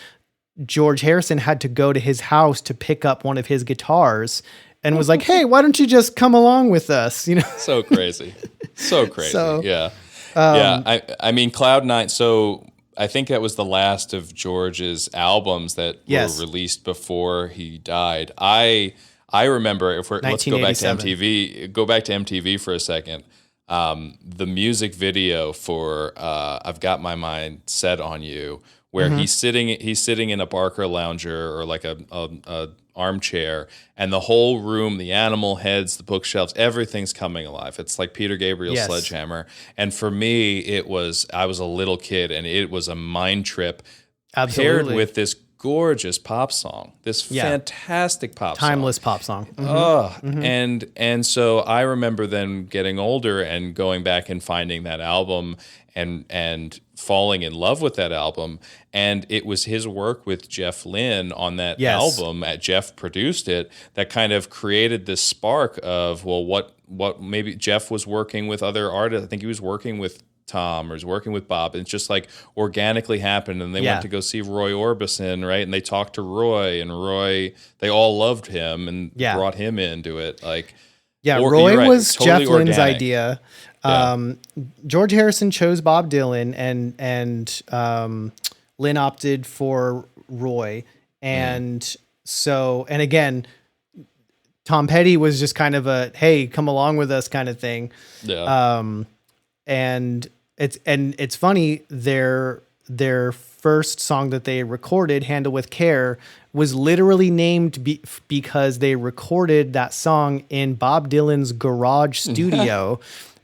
George Harrison had to go to his house to pick up one of his guitars and was like, "Hey, why don't you just come along with us?" You know, So crazy. So crazy. So, yeah. Yeah. I mean, Cloud Nine. So I think that was the last of George's albums that Yes. were released before he died. I remember, let's go back to 1987. MTV. Go back to MTV for a second. The music video for "I've Got My Mind Set on You," where he's sitting in a Barker lounger or like a armchair, and the whole room, the animal heads, the bookshelves, everything's coming alive. It's like Peter Gabriel's Yes. Sledgehammer. And for me, I was a little kid, and it was a mind trip absolutely paired with this gorgeous pop song, this fantastic pop song. timeless pop song. And so I remember then getting older and going back and finding that album and falling in love with that album. And it was his work with Jeff Lynne on that Yes. album. Jeff produced it, that kind of created this spark of, well, what maybe Jeff was working with other artists. I think he was working with Tom or was working with Bob. It's just like organically happened, and they went to go see Roy Orbison, right? And they talked to Roy, and Roy, they all loved him and brought him into it. Like, Roy you're right, was totally Jeff Lynne's organic. idea. George Harrison chose Bob Dylan, and Lynn opted for Roy. And so, and again, Tom Petty was just kind of a, "Hey, come along with us" kind of thing. Yeah. And it's funny, their first song that they recorded, "Handle with Care," was literally named because they recorded that song in Bob Dylan's garage studio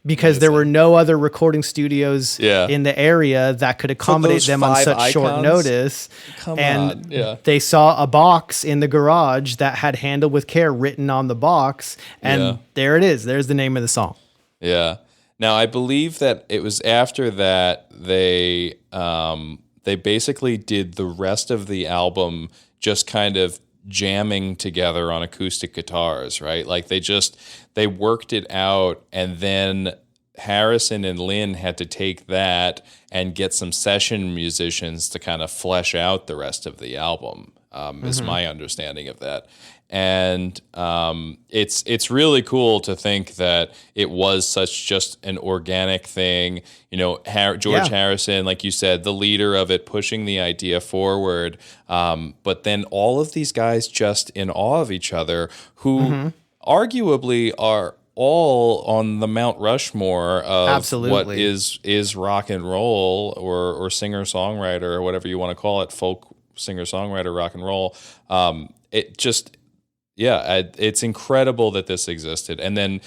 because there were no other recording studios in the area that could accommodate those them on 5 such short icons? notice. Come and on. Yeah. they saw a box in the garage that had "Handle with Care" written on the box, and there it is. There's the name of the song. Yeah. Now, I believe that it was after that they basically did the rest of the album just kind of jamming together on acoustic guitars, right? Like they worked it out, and then Harrison and Lynn had to take that and get some session musicians to kind of flesh out the rest of the album, is my understanding of that. And it's really cool to think that it was such just an organic thing. You know, George Harrison, like you said, the leader of it, pushing the idea forward. But then all of these guys just in awe of each other, who arguably are all on the Mount Rushmore of what is rock and roll or singer-songwriter or whatever you want to call it, folk singer-songwriter, rock and roll. It just... Yeah, it's incredible that this existed. And then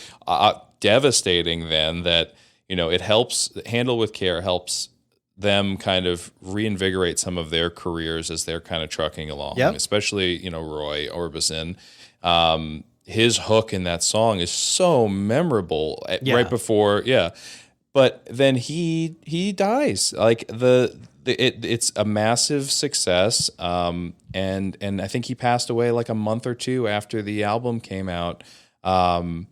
devastating then that, you know, it helps, Handle with Care helps them kind of reinvigorate some of their careers as they're kind of trucking along, especially, you know, Roy Orbison. His hook in that song is so memorable right before, but then he dies. Like it's a massive success, and I think he passed away like a month or two after the album came out, and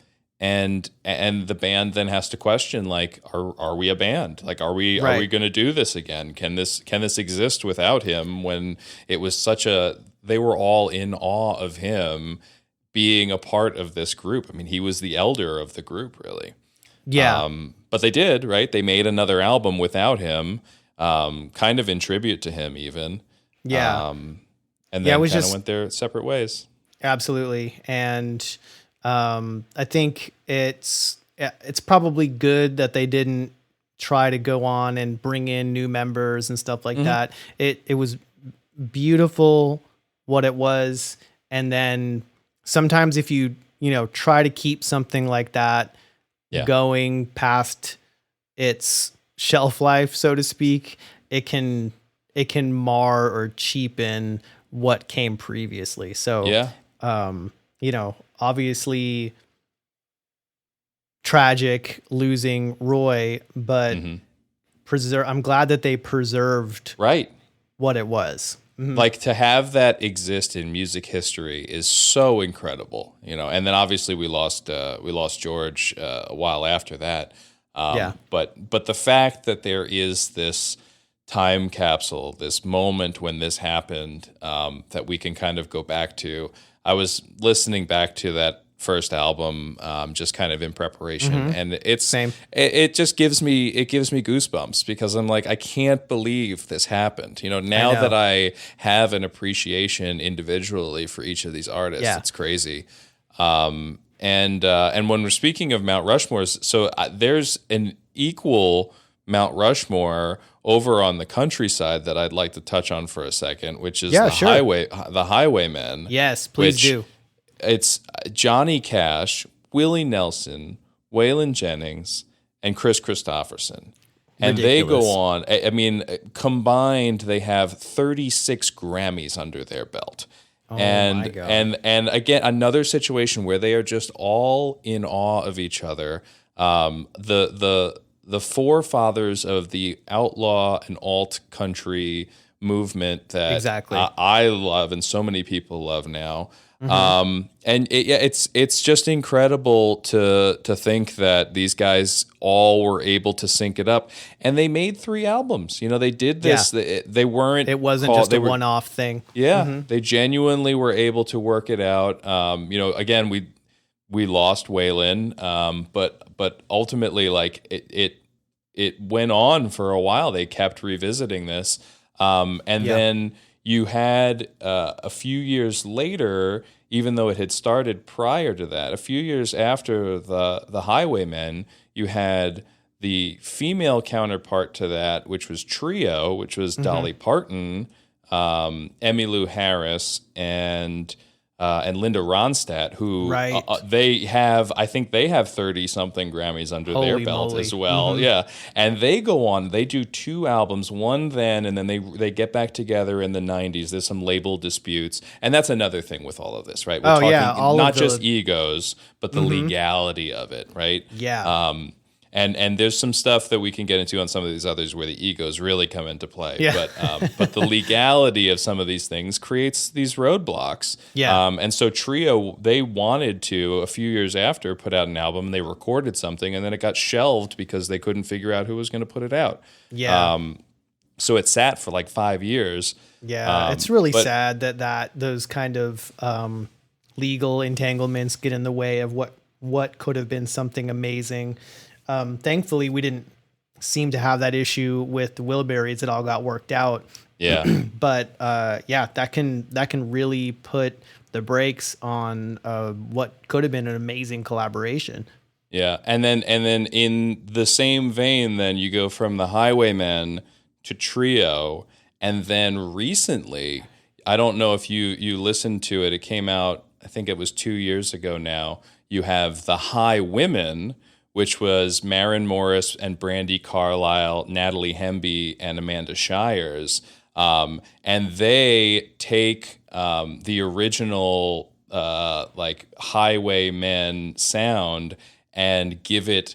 the band then has to question, like, are we a band? Like, are we going to do this again? Can this exist without him? When it was they were all in awe of him being a part of this group. I mean, he was the elder of the group, really. Yeah. But they did, right? They made another album without him, kind of in tribute to him, even. Yeah. And then kind of went their separate ways. Absolutely. And I think it's probably good that they didn't try to go on and bring in new members and stuff like that. It was beautiful what it was. And then sometimes if you try to keep something like that going past its shelf life, so to speak, it can mar or cheapen what came previously. So you know, obviously tragic losing Roy, but I'm glad that they preserved what it was. Like, to have that exist in music history is so incredible, you know. And then obviously we lost George a while after that. But the fact that there is this time capsule, this moment when this happened, that we can kind of go back to. I was listening back to that first album, just kind of in preparation, and it's Same. It just gives me goosebumps, because I'm like, I can't believe this happened. You know, now that I have an appreciation individually for each of these artists, it's crazy. And when we're speaking of Mount Rushmores, so there's an equal Mount Rushmore over on the countryside that I'd like to touch on for a second, which is the Highwaymen. Yes, please do. It's Johnny Cash, Willie Nelson, Waylon Jennings, and Chris Christopherson. And they go on, I mean, combined, they have 36 Grammys under their belt. Oh and my God. and again, another situation where they are just all in awe of each other. The forefathers of the outlaw and alt country movement that I love and so many people love now. And it's just incredible to think that these guys all were able to sync it up, and they made 3 albums. You know, they did this. They weren't. It wasn't just a one-off thing. Yeah, they genuinely were able to work it out. You know, again, we lost Waylon, but ultimately, like it went on for a while. They kept revisiting this, then you had a few years later, even though it had started prior to that, a few years after the Highwaymen, you had the female counterpart to that, which was Trio, which was Dolly Parton, Emmylou Harris, and Linda Ronstadt, who I think they have 30-something Grammys under their belt as well. Yeah. And they go on, they do 2 albums, one then, and then they get back together in the 90s. There's some label disputes. And that's another thing with all of this, right? We're talking not just egos, but the legality of it, right? Yeah. And there's some stuff that we can get into on some of these others where the egos really come into play. Yeah. But the legality of some of these things creates these roadblocks. Yeah. And so Trio, they wanted to, a few years after, put out an album, and they recorded something, and then it got shelved because they couldn't figure out who was going to put it out. Yeah. So it sat for like 5 years. Yeah. It's really sad that those kind of legal entanglements get in the way of what could have been something amazing. Thankfully, we didn't seem to have that issue with the Wilburys. It all got worked out. Yeah. But that can really put the brakes on what could have been an amazing collaboration. Yeah, and then in the same vein, then you go from the Highwaymen to Trio, and then recently, I don't know if you listened to it. It came out, I think it was 2 years ago now. You have the Highwomen, which was Maren Morris and Brandi Carlile, Natalie Hemby, and Amanda Shires. And they take the original like Highwaymen sound and give it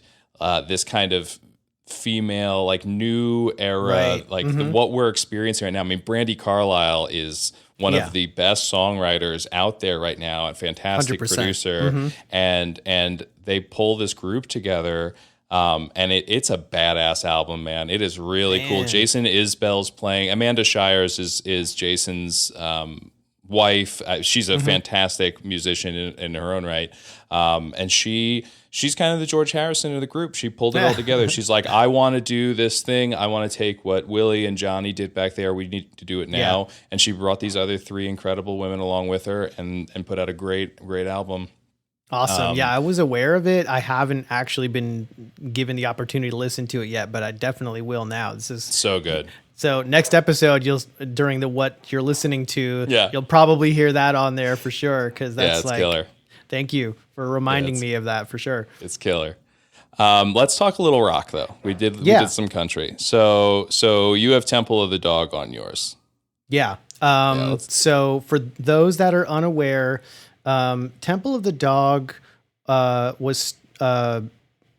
this kind of female, like new era, what we're experiencing right now. I mean, Brandi Carlile is one of the best songwriters out there right now, a fantastic 100%. producer, and they pull this group together, and it's a badass album, man. It is really cool. Jason Isbell's playing. Amanda Shires is Jason's wife. She's a fantastic musician in her own right, and she's kind of the George Harrison of the group. She pulled it all together. She's like, I want to do this thing. I want to take what Willie and Johnny did back there. We need to do it now. Yeah. And she brought these other 3 incredible women along with her and put out a great album. Awesome. Yeah, I was aware of it. I haven't actually been given the opportunity to listen to it yet, but I definitely will now. This is so good. So next episode, during what you're listening to, you'll probably hear that on there for sure. Cause that's it's killer. Thank you for reminding me of that for sure. It's killer. Let's talk a little rock though. We did some country. So you have Temple of the Dog on yours. Yeah. So for those that are unaware, Temple of the Dog was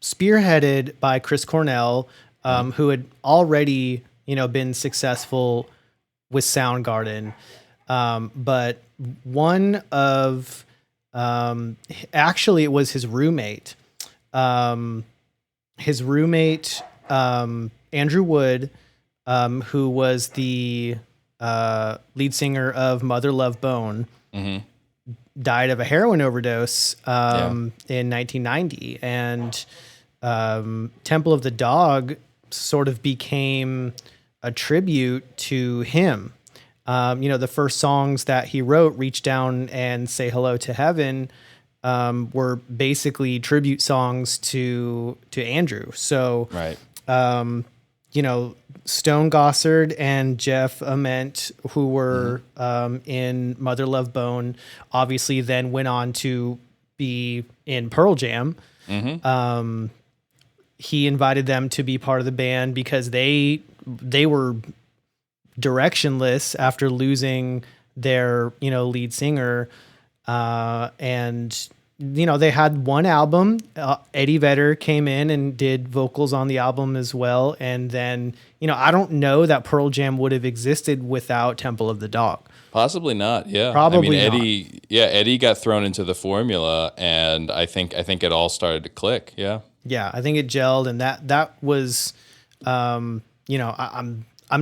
spearheaded by Chris Cornell, who had already, been successful with Soundgarden. But one of, actually it was his roommate, Andrew Wood, who was the lead singer of Mother Love Bone, died of a heroin overdose in 1990. And Temple of the Dog sort of became a tribute to him. The first songs that he wrote, Reach Down and Say Hello to Heaven, were basically tribute songs to Andrew. So, right. Stone Gossard and Jeff Ament, who were in Mother Love Bone, obviously then went on to be in Pearl Jam. He invited them to be part of the band because they were directionless after losing their, lead singer. And they had one album. Eddie Vedder came in and did vocals on the album as well. And then, I don't know that Pearl Jam would have existed without Temple of the Dog. Possibly not. Yeah. Probably Eddie got thrown into the formula, and I think it all started to click. Yeah. Yeah. I think it gelled, and that was, I'm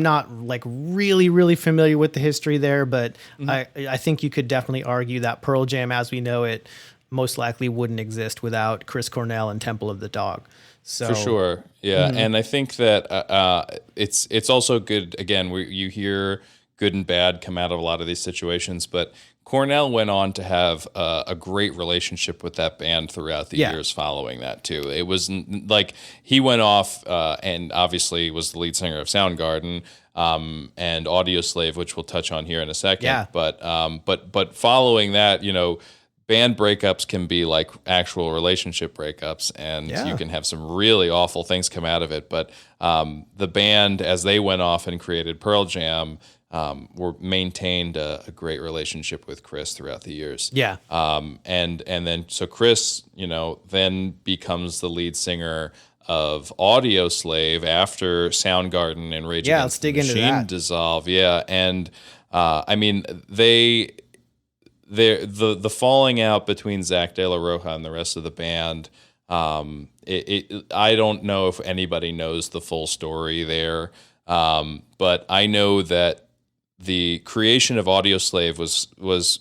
not like really, really familiar with the history there, but I think you could definitely argue that Pearl Jam as we know it most likely wouldn't exist without Chris Cornell and Temple of the Dog. So for sure. Yeah. And I think that it's also good. Again, you hear good and bad come out of a lot of these situations, but Cornell went on to have a great relationship with that band throughout the years following that too. It was like he went off and obviously was the lead singer of Soundgarden and Audioslave, which we'll touch on here in a second. Yeah. But following that, band breakups can be like actual relationship breakups, and you can have some really awful things come out of it. But the band, as they went off and created Pearl Jam, maintained a great relationship with Chris throughout the years. Yeah. And then so Chris, then becomes the lead singer of Audioslave after Soundgarden and Rage Against the Machine dissolve. Yeah. And the falling out between Zach De La Rocha and the rest of the band, I don't know if anybody knows the full story there, but I know that the creation of Audioslave was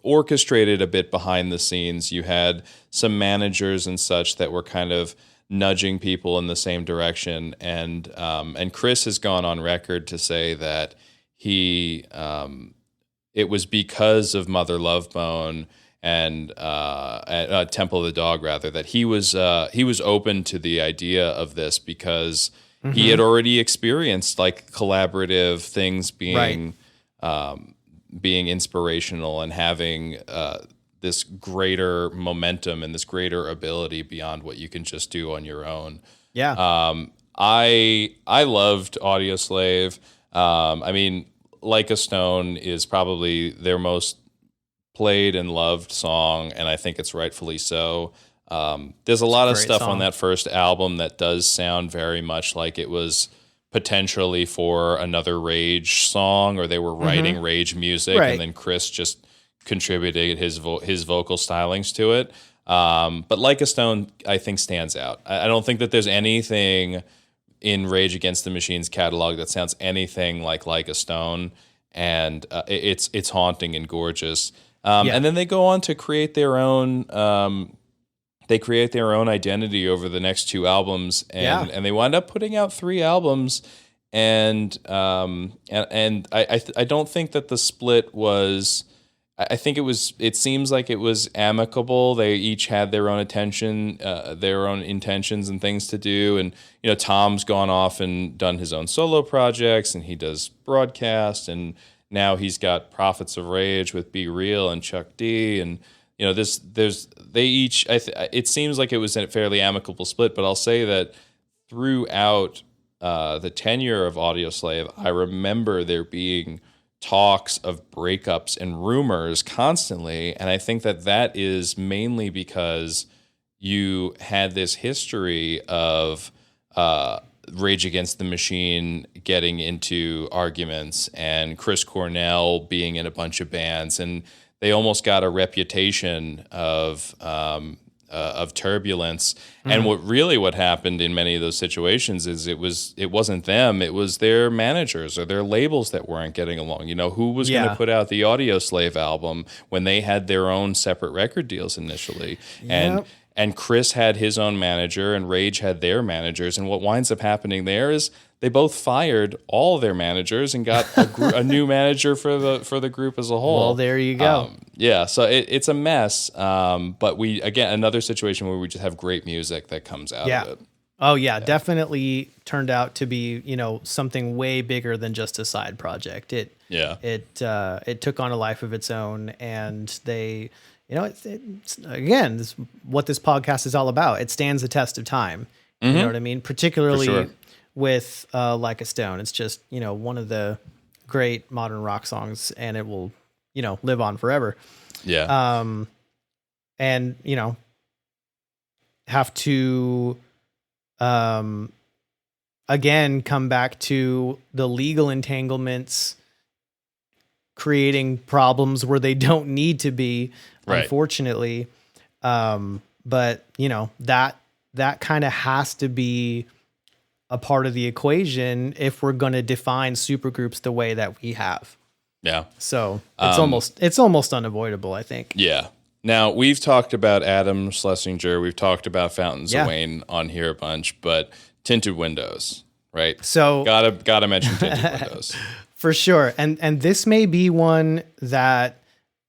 orchestrated a bit behind the scenes. You had some managers and such that were kind of nudging people in the same direction, and Chris has gone on record to say that it was because of Mother Love Bone and Temple of the Dog, rather, that he was open to the idea of this because he had already experienced like collaborative things being inspirational and having this greater momentum and this greater ability beyond what you can just do on your own. Yeah. I loved Audioslave. Like a Stone is probably their most played and loved song, and I think it's rightfully so. There's a lot of stuff on that first album that does sound very much like it was potentially for another Rage song, or they were writing Rage music, and then Chris just contributed his vocal stylings to it. But Like a Stone, I think, stands out. I don't think that there's anything in Rage Against the Machine's catalog that sounds anything like a Stone, and it's haunting and gorgeous. And then they go on to create their own. They create their own identity over the next two albums, and they wind up putting out 3 albums. And I don't think that the split was. I think it seems like it was amicable. They each had their own their own intentions and things to do. And, Tom's gone off and done his own solo projects, and he does broadcast. And now he's got Prophets of Rage with Be Real and Chuck D. And they each. It seems like it was a fairly amicable split, but I'll say that throughout the tenure of Audioslave, I remember there being talks of breakups and rumors constantly, and I think that is mainly because you had this history of Rage Against the Machine getting into arguments and Chris Cornell being in a bunch of bands, and they almost got a reputation of turbulence. Mm-hmm. And what happened in many of those situations is it wasn't them, it was their managers or their labels that weren't getting along. Who was going to put out the Audioslave album when they had their own separate record deals initially? Yep. And Chris had his own manager, and Rage had their managers. And what winds up happening there is they both fired all their managers and got a new manager for the group as a whole. Well, there you go. So it's a mess. But another situation where we just have great music that comes out of it. Oh yeah, definitely turned out to be something way bigger than just a side project. It took on a life of its own, and they. It's again, this what this podcast is all about. It stands the test of time. Mm-hmm. You know what I mean? Particularly with Like a Stone. It's just, one of the great modern rock songs, and it will, live on forever. Yeah. And, have to, again, come back to the legal entanglements creating problems where they don't need to be, unfortunately. But that kind of has to be a part of the equation if we're going to define supergroups the way that we have. Yeah. So it's almost unavoidable, I think. Yeah. Now, we've talked about Adam Schlesinger, we've talked about Fountains of Wayne on here a bunch, but Tinted Windows, right? So gotta mention Tinted Windows. For sure. And this may be one that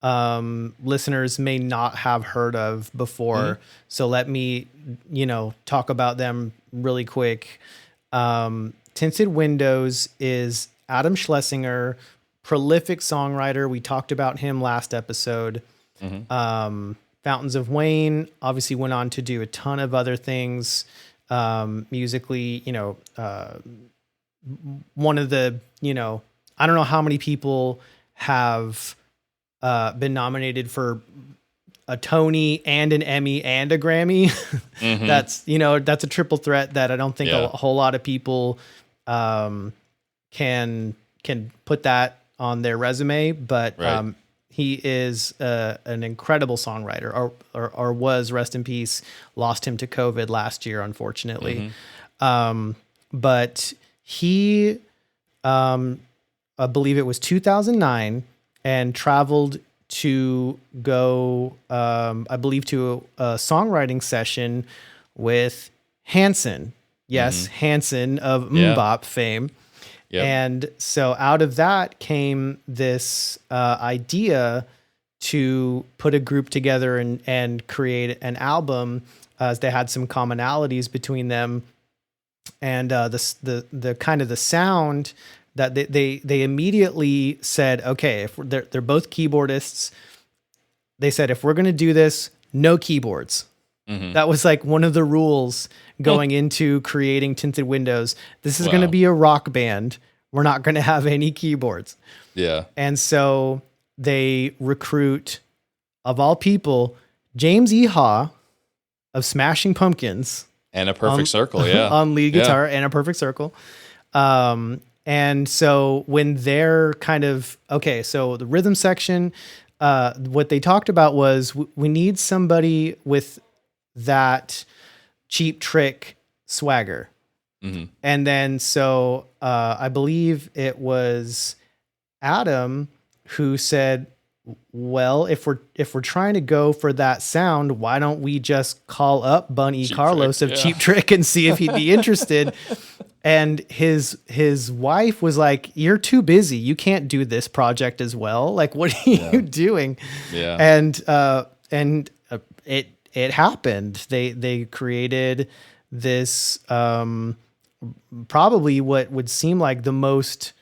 listeners may not have heard of before. Mm-hmm. So let me, talk about them really quick. Tinted Windows is Adam Schlesinger, prolific songwriter. We talked about him last episode. Mm-hmm. Fountains of Wayne obviously went on to do a ton of other things musically. One of the, I don't know how many people have been nominated for a Tony and an Emmy and a Grammy. Mm-hmm. That's a triple threat that I don't think a whole lot of people can put that on their resume. But he is an incredible songwriter, or was, rest in peace. Lost him to COVID last year, unfortunately. Mm-hmm. But he, I believe it was 2009, and traveled to go, I believe, to a songwriting session with Hanson. Yes, mm-hmm. Hanson of MMMBop fame. Yep. And so out of that came this idea to put a group together and create an album, as they had some commonalities between them. And the kind of the sound that they immediately said, okay, if they're both keyboardists, they said, if we're going to do this, no keyboards. Mm-hmm. That was like one of the rules going into creating Tinted Windows. This is going to be a rock band. We're not going to have any keyboards. Yeah. And so they recruit, of all people, James Iha of Smashing Pumpkins. And A Perfect Circle, yeah. On lead guitar, and A Perfect Circle. And so when they're kind of, okay, so the rhythm section, what they talked about was we need somebody with that Cheap Trick swagger. Mm-hmm. And then so I believe it was Adam who said, well, if we're trying to go for that sound, why don't we just call up Bunny Carlos of Cheap Trick and see if he'd be interested? And his wife was like, "You're too busy. You can't do this project as well. Like, what are you doing?" Yeah. And it happened. They created this probably what would seem like the most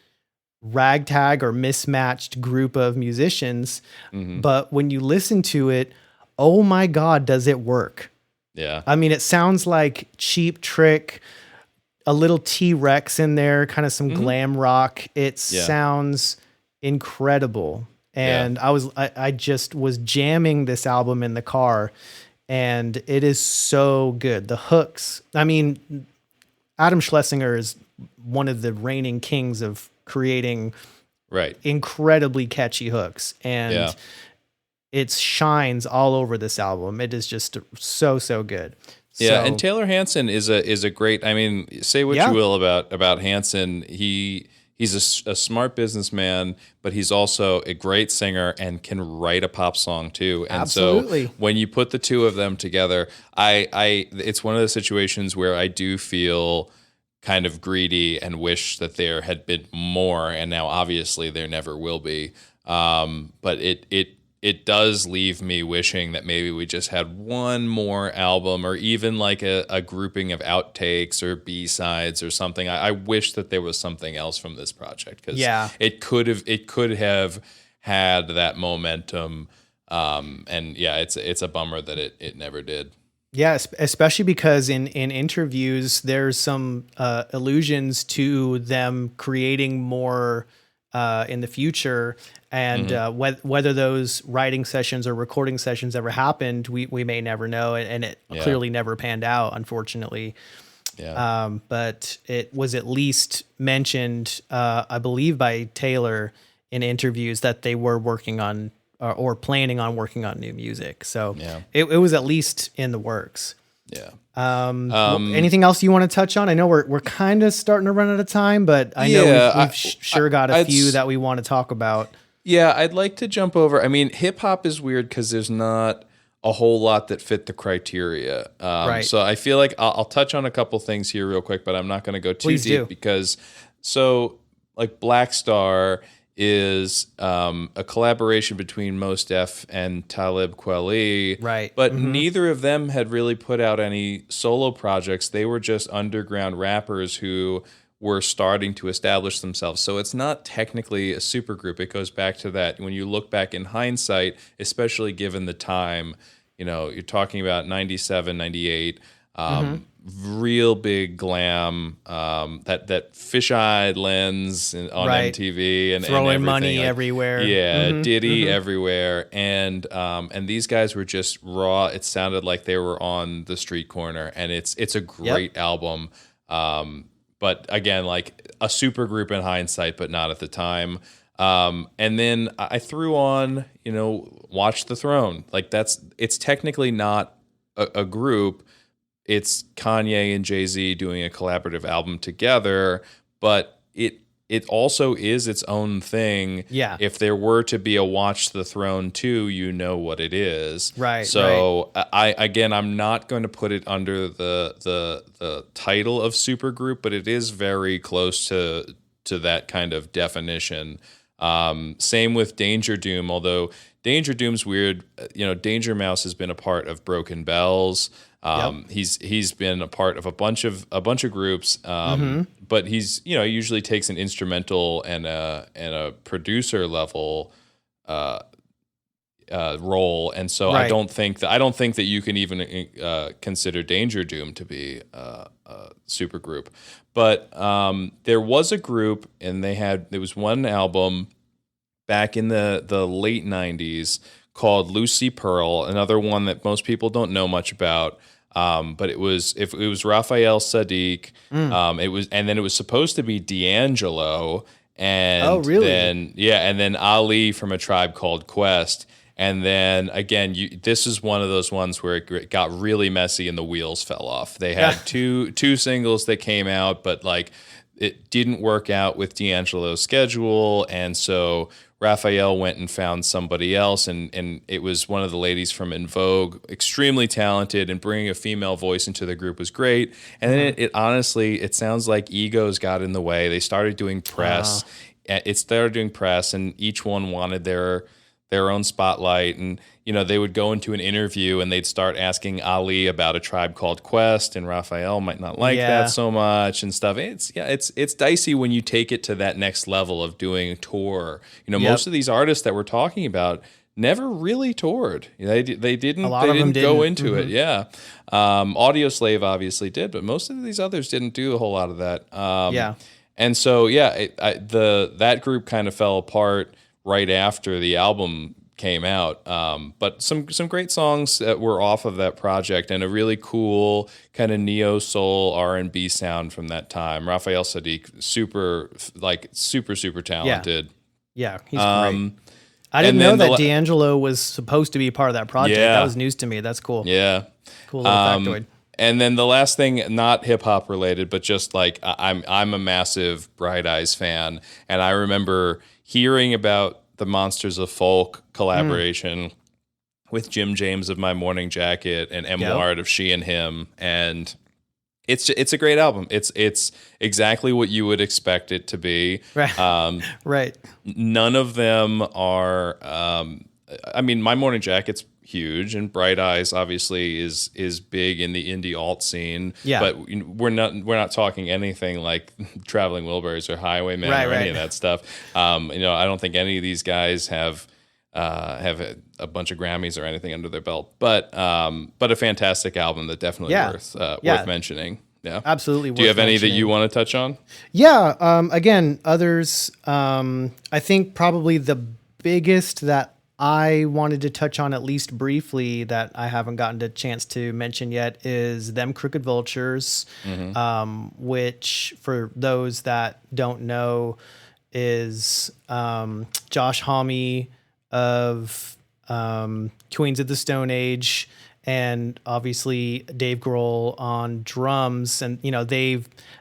ragtag or mismatched group of musicians. Mm-hmm. But when you listen to it, oh my God, does it work? Yeah. I mean, it sounds like Cheap Trick, a little T-Rex in there, kind of some glam rock. It sounds incredible. And I just was jamming this album in the car, and it is so good. The hooks, I mean, Adam Schlesinger is one of the reigning kings of creating incredibly catchy hooks, and it shines all over this album. It is just so good. Yeah, So, and Taylor Hansen is a great. I mean, say what you will about Hansen. He's a smart businessman, but he's also a great singer and can write a pop song too. And Absolutely. so when you put the two of them together, it's one of the situations where I do feel kind of greedy and wish that there had been more. And now obviously there never will be. But it does leave me wishing that maybe we just had one more album, or even like a grouping of outtakes or B-sides or something. I wish that there was something else from this project, because it could have had that momentum. And it's a bummer that it never did. Yeah, especially because in interviews, there's some allusions to them creating more in the future. And whether those writing sessions or recording sessions ever happened, we may never know. And it clearly never panned out, unfortunately. Yeah. But it was at least mentioned, I believe, by Taylor in interviews that they were working on or planning on working on new music. So it was at least in the works. Yeah. Anything else you want to touch on? I know we're kind of starting to run out of time, but I know we've sure got a few that we want to talk about. Yeah, I'd like to jump over. I mean, hip hop is weird because there's not a whole lot that fit the criteria. So I feel like I'll touch on a couple things here real quick, but I'm not going to go too deep because like Black Star is a collaboration between Mos Def and Talib Kweli. Right. But neither of them had really put out any solo projects. They were just underground rappers who were starting to establish themselves. So it's not technically a supergroup. It goes back to that. When you look back in hindsight, especially given the time, you're talking about 97, 98, real big glam, that fish-eyed lens on MTV and throwing and money everywhere. Yeah, Diddy everywhere, and these guys were just raw. It sounded like they were on the street corner, and it's a great album. But again, like a super group in hindsight, but not at the time. And then I threw on, Watch the Throne. Like it's technically not a group. It's Kanye and Jay-Z doing a collaborative album together, but it also is its own thing. Yeah. If there were to be a Watch the Throne 2, you know what it is. Right. So I'm not going to put it under the title of supergroup, but it is very close to that kind of definition. Same with Danger Doom, although Danger Doom's weird. Danger Mouse has been a part of Broken Bells. He's been a part of a bunch of groups, but he's usually takes an instrumental and a producer level role, and so I don't think that you can even consider Danger Doom to be a super group. But there was a group, and there was one album back in the late 90s called Lucy Pearl, another one that most people don't know much about. But it was Raphael Sadiq. It was supposed to be D'Angelo, and then Ali from A Tribe Called Quest. And then again, this is one of those ones where it got really messy and the wheels fell off. They had two singles that came out, but like it didn't work out with D'Angelo's schedule, and so Raphael went and found somebody else, and it was one of the ladies from In Vogue, extremely talented, and bringing a female voice into the group was great. And then it honestly, it sounds like egos got in the way. They started doing press. It started doing press, and each one wanted their own spotlight. And they would go into an interview and they'd start asking Ali about A Tribe Called Quest, and Raphael might not like that so much and stuff. It's dicey when you take it to that next level of doing a tour. Most of these artists that we're talking about never really toured. They didn't. A lot They of them didn't go didn't. into it. Yeah. Audio Slave obviously did, but most of these others didn't do a whole lot of that. Yeah. And so that group kind of fell apart right after the album came out. But some great songs that were off of that project, and a really cool kind of neo soul R&B sound from that time. Raphael Sadiq, super talented. Yeah, he's great. I and didn't know then that D'Angelo was supposed to be part of that project. Yeah. That was news to me. That's cool. Yeah. Cool little factoid. And then the last thing, not hip hop related, but just like I'm a massive Bright Eyes fan, and I remember hearing about the Monsters of Folk collaboration with Jim James of My Morning Jacket and M. Ward of She and Him, and it's a great album. It's exactly what you would expect it to be. Right. Right. None of them are. I mean, My Morning Jacket's huge, and Bright Eyes obviously is big in the indie alt scene. Yeah. But we're not talking anything like Traveling Wilburys or Highwaymen or any of that stuff. I don't think any of these guys have a bunch of Grammys or anything under their belt. But a fantastic album that definitely worth mentioning. Yeah, absolutely. Do you have any that you want to touch on? Yeah. Again, others. I think probably the biggest that I wanted to touch on, at least briefly, that I haven't gotten a chance to mention yet, is Them Crooked Vultures, which, for those that don't know, is Josh Homme of Queens of the Stone Age, and obviously Dave Grohl on drums. And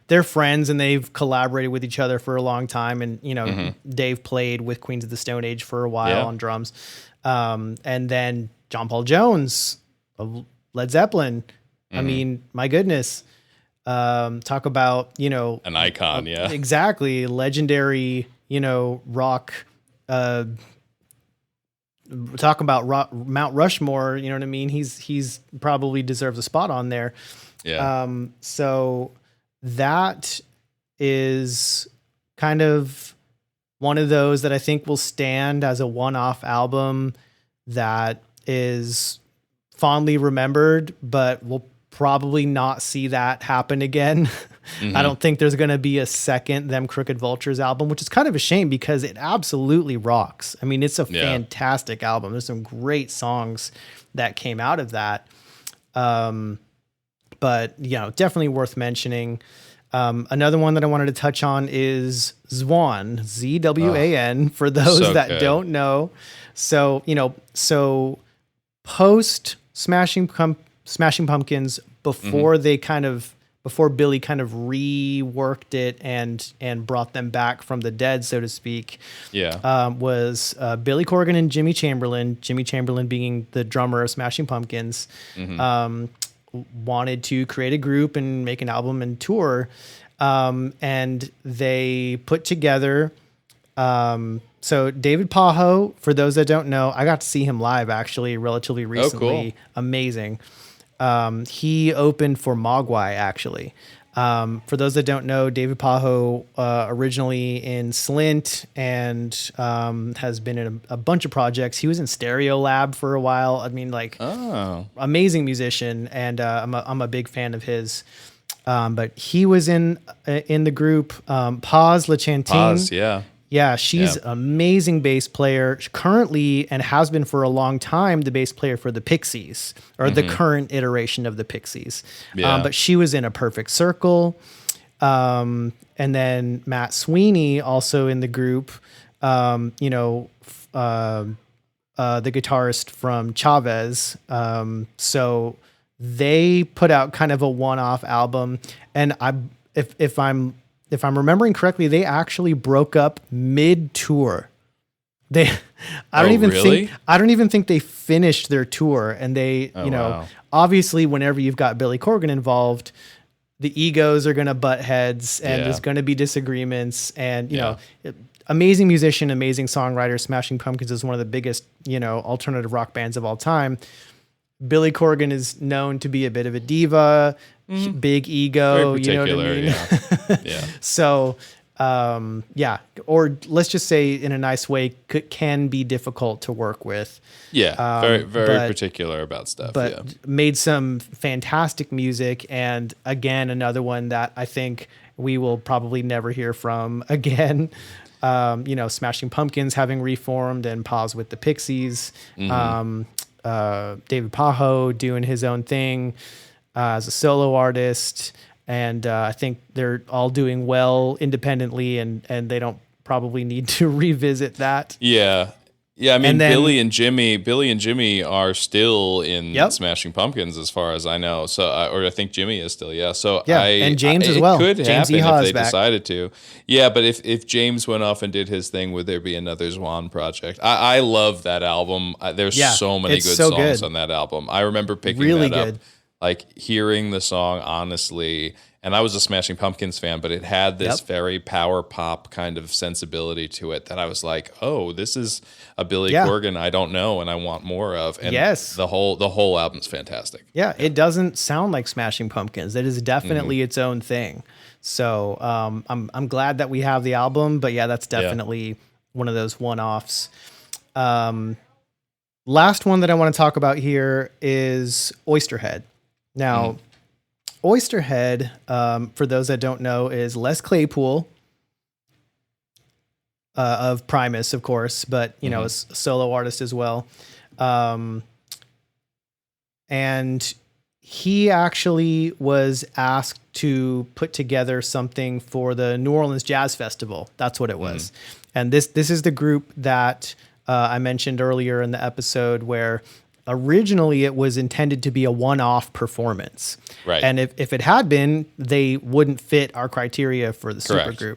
they're friends, and they've collaborated with each other for a long time. And Dave played with Queens of the Stone Age for a while on drums. And then John Paul Jones of Led Zeppelin. I mean, my goodness. Talk about an icon. Exactly, legendary. Rock. Talk about Mount Rushmore, you know what I mean? He's probably deserves a spot on there. Yeah. So that is kind of one of those that I think will stand as a one-off album that is fondly remembered, but we'll probably not see that happen again. I don't think there's going to be a second Them Crooked Vultures album, which is kind of a shame because it absolutely rocks. I mean, it's a fantastic album. There's some great songs that came out of that. But definitely worth mentioning. Another one that I wanted to touch on is Zwan, Zwan, for those that don't know. So, post Smashing Pumpkins, before before Billy kind of reworked it and brought them back from the dead, so to speak. Was Billy Corgan and Jimmy Chamberlin. Jimmy Chamberlin being the drummer of Smashing Pumpkins, wanted to create a group and make an album and tour, and they put together. So David Pajo, for those that don't know, I got to see him live actually relatively recently. Oh, cool. Amazing. He opened for Mogwai, actually. For those that don't know, David Pajo originally in Slint and has been in a bunch of projects. He was in Stereo Lab for a while. I mean, amazing musician, and I'm a big fan of his. But he was in the group. Paz LaChantine. Yeah, she's amazing bass player currently, and has been for a long time the bass player for the Pixies, or the current iteration of the Pixies. But she was in A Perfect Circle. And then Matt Sweeney also in the group, the guitarist from Chavez. So they put out kind of a one-off album, and if I'm remembering correctly, they actually broke up mid-tour. I don't even think they finished their tour, and they, obviously whenever you've got Billy Corgan involved, the egos are going to butt heads, and there's going to be disagreements, and amazing musician, amazing songwriter. Smashing Pumpkins is one of the biggest, alternative rock bands of all time. Billy Corgan is known to be a bit of a diva, big ego, you know what I mean? Yeah. So yeah, or let's just say in a nice way, can be difficult to work with. Yeah, very particular about stuff. But made some fantastic music. And again, another one that I think we will probably never hear from again. Smashing Pumpkins having reformed and Pause with the Pixies. David Pajo doing his own thing as a solo artist. And I think they're all doing well independently, and they don't probably need to revisit that. Yeah. Yeah, I mean, then, Billy and Jimmy are still in Smashing Pumpkins, as far as I know. So, or I think Jimmy is still. Yeah. So, and James as well. It could James happen Eha if they back. decided to. Yeah, but if James went off and did his thing, would there be another Zwan project? I love that album. There's so many good songs on that album. I remember picking that up, like hearing the song honestly. And I was a Smashing Pumpkins fan, but it had this very power pop kind of sensibility to it that I was like, oh, this is a Billy Corgan I don't know and I want more of. And the whole album's fantastic. Yeah, it doesn't sound like Smashing Pumpkins. It is definitely its own thing. So I'm glad that we have the album, but yeah, that's definitely one of those one-offs. Last one that I want to talk about here is Oysterhead. Now, Oysterhead, for those that don't know, is Les Claypool of Primus, of course, but a solo artist as well. And he actually was asked to put together something for the New Orleans Jazz Festival. That's what it was. And this is the group that I mentioned earlier in the episode where originally it was intended to be a one-off performance. Right. And if it had been, they wouldn't fit our criteria for the supergroup.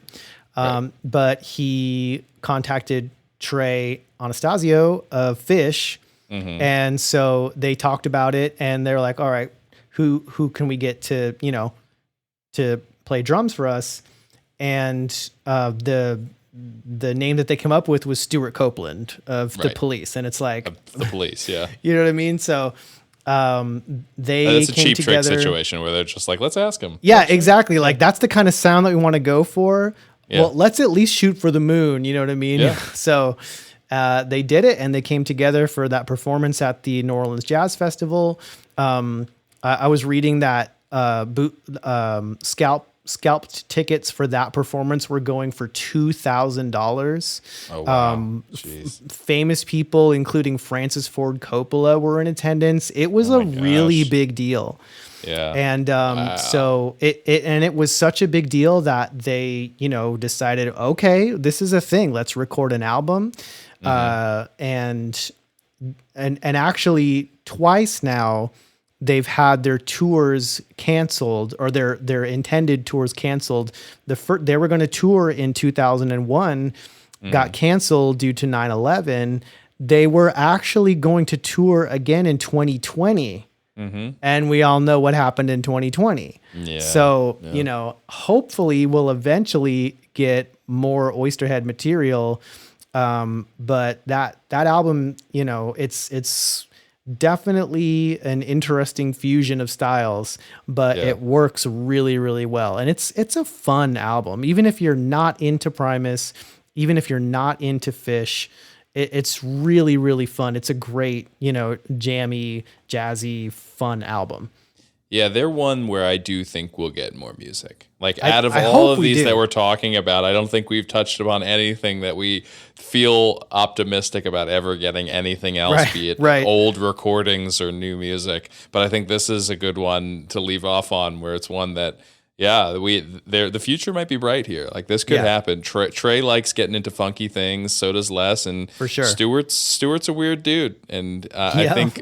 But he contacted Trey Anastasio of Fish. And so they talked about it and they're like, all right, who can we get to play drums for us? And the name that they came up with was Stuart Copeland of the Police. And it's like the Police. Yeah. You know what I mean? So, that's a came cheap together. trick situation where they're just like, let's ask him. Yeah, exactly. Like that's the kind of sound that we want to go for. Yeah. Well, let's at least shoot for the moon. You know what I mean? Yeah. So, they did it and they came together for that performance at the New Orleans Jazz Festival. I was reading that, scalped tickets for that performance were going for $2,000. Oh, wow. Famous people, including Francis Ford Coppola, were in attendance. It was a really big deal. Yeah. And so it was such a big deal that they, decided, okay, this is a thing. Let's record an album. And actually twice now, they've had their tours canceled or their intended tours canceled. They were going to tour in 2001, got canceled due to 9/11. They were actually going to tour again in 2020. And we all know what happened in 2020. Yeah. So, hopefully we'll eventually get more Oysterhead material. But that album, it's definitely an interesting fusion of styles, but it works really, really well. And it's a fun album. Even if you're not into Primus, even if you're not into Fish, it's really, really fun. It's a great, jammy, jazzy, fun album. Yeah, they're one where I do think we'll get more music. Like out of all of these that we're talking about, I don't think we've touched upon anything that we feel optimistic about ever getting anything else, be it old recordings or new music. But I think this is a good one to leave off on, where it's one that, the future might be bright here. Like this could happen. Trey likes getting into funky things, so does Les, and for sure, Stuart's a weird dude, and I think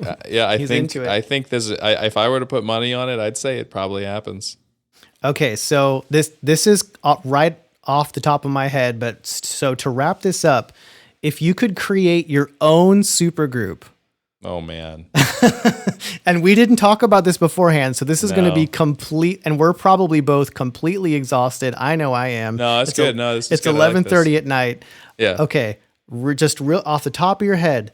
there's. If I were to put money on it, I'd say it probably happens. Okay, so this is right off the top of my head, but so to wrap this up, if you could create your own supergroup. Oh man. And we didn't talk about this beforehand, so this is going to be complete, and we're probably both completely exhausted. I know I am. No, it's good. It's 11:30 at night. Yeah. Okay. We're just real off the top of your head.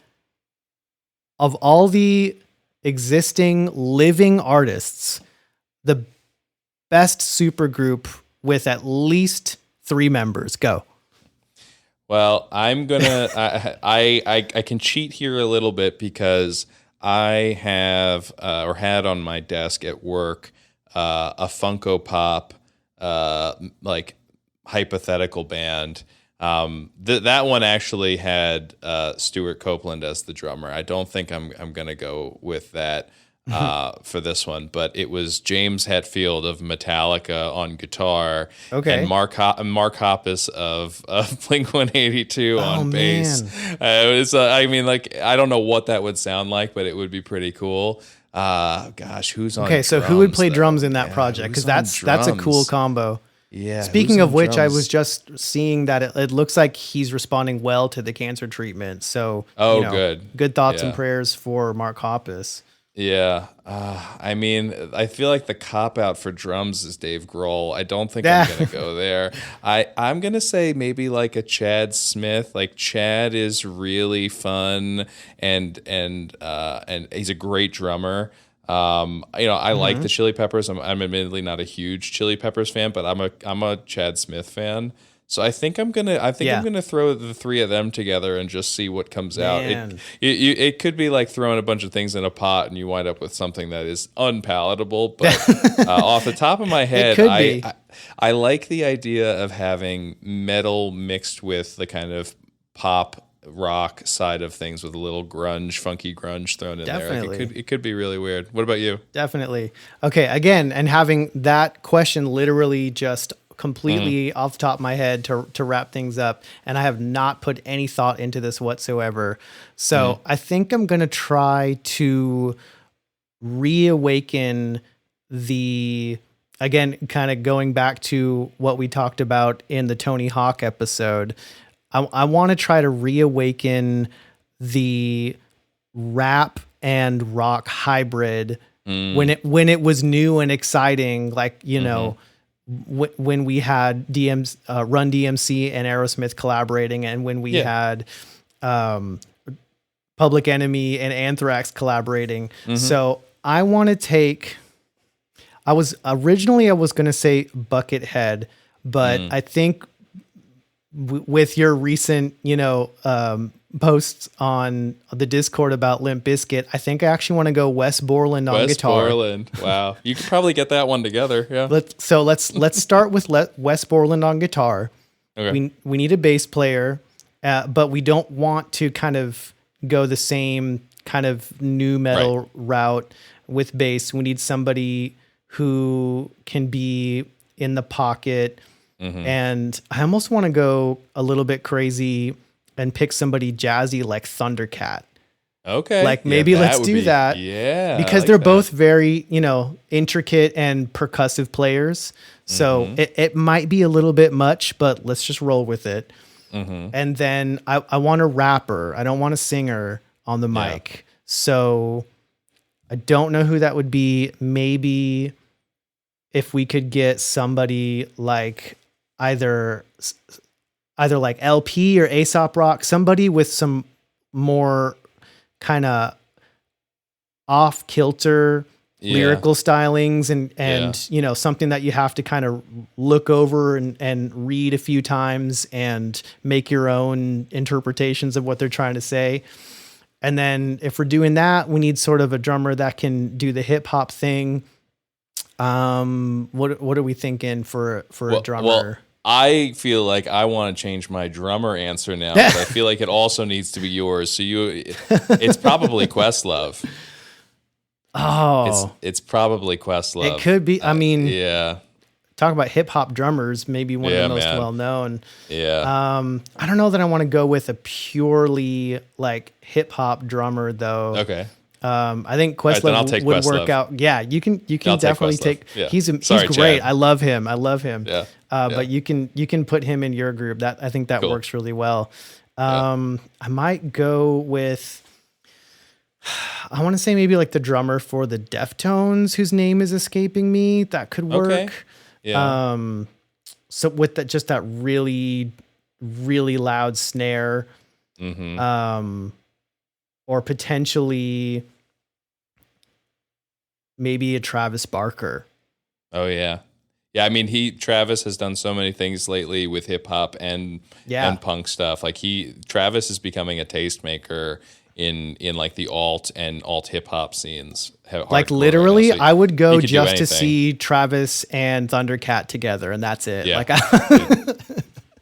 Of all the existing living artists, the best supergroup with at least 3 members. Go. Well, I'm gonna. I can cheat here a little bit because I have or had on my desk at work a Funko Pop like hypothetical band. That one actually had Stuart Copeland as the drummer. I don't think I'm gonna go with that for this one, but it was James Hetfield of Metallica on guitar, Okay. and Mark Hoppus of Blink-182 on bass. Man. It was, I mean, like, I don't know what that would sound like, but it would be pretty cool. Gosh, who's on? Okay, so drums, who would play though? drums in that Yeah, project? who's Because on that's a cool drums? combo. Yeah. Speaking who's of on which, I drums? was just seeing that it looks like he's responding well to the cancer treatment. So, Oh, good. Good thoughts and Yeah. prayers for Mark Hoppus. Yeah, I mean, I feel like the cop out for drums is Dave Grohl. I don't think I'm gonna go there. I'm gonna say maybe like a Chad Smith. Like Chad is really fun and he's a great drummer. I like the Chili Peppers. I'm admittedly not a huge Chili Peppers fan, but I'm a Chad Smith fan. So I think I'm gonna throw the 3 of them together and just see what comes out. Man. It could be like throwing a bunch of things in a pot and you wind up with something that is unpalatable. But off the top of my head, could be. I like the idea of having metal mixed with the kind of pop rock side of things with a little funky grunge thrown in Definitely. there. Like it could be really weird. What about you? Definitely. Okay, again, and having that question literally just completely off the top of my head to wrap things up, and I have not put any thought into this whatsoever. So I think I'm going to try to reawaken again, kind of going back to what we talked about in the Tony Hawk episode. I want to try to reawaken the rap and rock hybrid when it was new and exciting, like, when we had Run DMC and Aerosmith collaborating, and when we had Public Enemy and Anthrax collaborating. So I want to take. I was going to say Buckethead, but I think with your recent, posts on the Discord about Limp Bizkit, I think I actually want to go Wes Borland on guitar. Wes Borland. Wow. You could probably get that one together. Yeah. Let's start with Wes Borland on guitar. Okay. We need a bass player, but we don't want to kind of go the same kind of new metal route with bass. We need somebody who can be in the pocket. And I almost want to go a little bit crazy and pick somebody jazzy like Thundercat. Okay. Like maybe let's do that. Yeah. Because they're both very, intricate and percussive players. So it might be a little bit much, but let's just roll with it. And then I want a rapper. I don't want a singer on the mic. So I don't know who that would be. Maybe if we could get somebody like either like LP or Aesop Rock, somebody with some more kind of off kilter lyrical stylings and something that you have to kind of look over and read a few times and make your own interpretations of what they're trying to say. And then if we're doing that, we need sort of a drummer that can do the hip hop thing. What are we thinking for a drummer? Well, I feel like I want to change my drummer answer now, but I feel like it also needs to be yours. So it's probably Questlove. Oh, it's probably Questlove. it could be. I mean, yeah. Talk about hip hop drummers, maybe one of the most well known. Yeah. I don't know that I want to go with a purely like hip hop drummer though. Okay. I think Questlove Then I'll take would Questlove. work out. Yeah, you can definitely take. Yeah. He's Sorry, great. Chad. I love him. Yeah. But you can put him in your group. I think that Cool. works really well. I might go with. I want to say maybe like the drummer for the Deftones, whose name is escaping me. That could work. Okay. Yeah. So with that really, really loud snare, or potentially maybe a Travis Barker. Oh yeah. Yeah, I mean, Travis has done so many things lately with hip hop and punk stuff. Like Travis is becoming a tastemaker in like the alt and alt hip hop scenes. Like literally, right now. So I would go he could do just to anything. see Travis and Thundercat together, and that's it. Yeah. Like,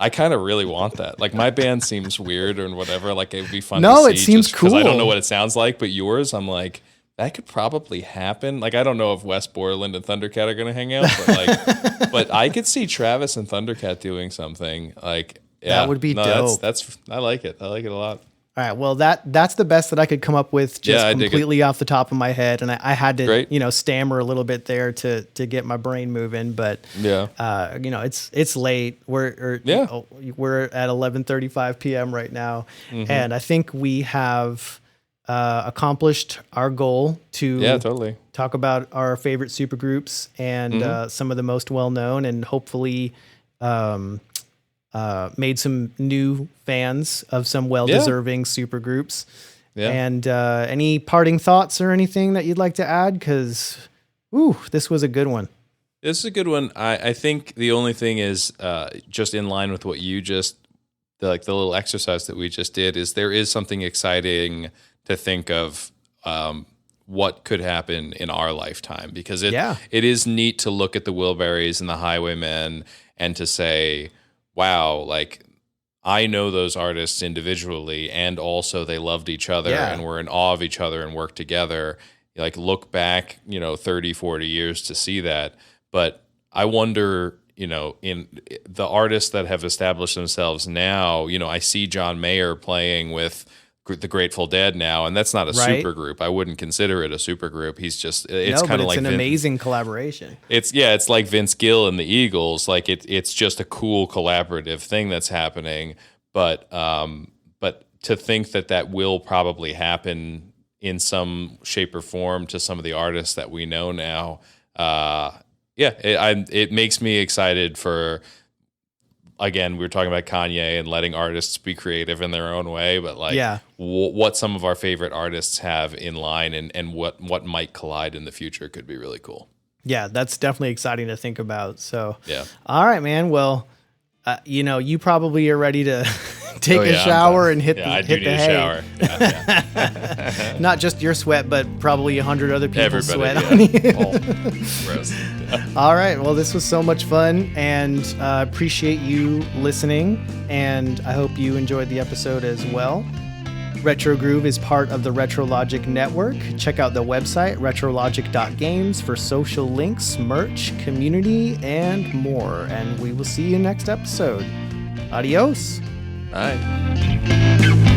I kind of really want that. Like my band seems weird or whatever. Like it would be fun. No, to it see seems because I don't know cool. what it sounds like, but yours, I'm like, that could probably happen. Like I don't know if Wes Borland and Thundercat are gonna hang out, but like, but I could see Travis and Thundercat doing something. Like yeah, That would be dope. That's I like it. I like it a lot. all right, well that's the best that I could come up with, just Yeah, I dig it. completely off the top of my head, and I had to Great. stammer a little bit there to get my brain moving, but Yeah. it's late. We're at 11:35 p.m. right now, Mm-hmm. and I think we have accomplished our goal to Yeah, totally. talk about our favorite supergroups and some of the most well-known, and hopefully made some new fans of some well-deserving supergroups. Yeah. And any parting thoughts or anything that you'd like to add? Because, this was a good one. This is a good one. I think the only thing is just in line with what you just the little exercise that we just did is there is something exciting to think of what could happen in our lifetime, because it is neat to look at the Wilburys and the Highwaymen and to say, wow, like I know those artists individually and also they loved each other and were in awe of each other and worked together. Like look back, 30, 40 years to see that. But I wonder, in the artists that have established themselves now, I see John Mayer playing with the Grateful Dead now, and that's not a supergroup. I wouldn't consider it a supergroup. He's just, it's kind of like an amazing collaboration. It's like Vince Gill and the Eagles. Like it's just a cool collaborative thing that's happening. But to think that will probably happen in some shape or form to some of the artists that we know now. It makes me excited for, again, we were talking about Kanye and letting artists be creative in their own way, but what some of our favorite artists have in line and what might collide in the future could be really cool. Yeah, that's definitely exciting to think about. So, yeah. All right, man. Well, you probably are ready to take a shower and hit the hay. Shower. Yeah. Not just your sweat, but probably 100 other people's sweat on you. Gross. All right. Well, this was so much fun, and appreciate you listening, and I hope you enjoyed the episode as well. Retro Groove is part of the RetroLogic network. Check out the website, retrologic.games, for social links, merch, community, and more. And we will see you next episode. Adios. Bye.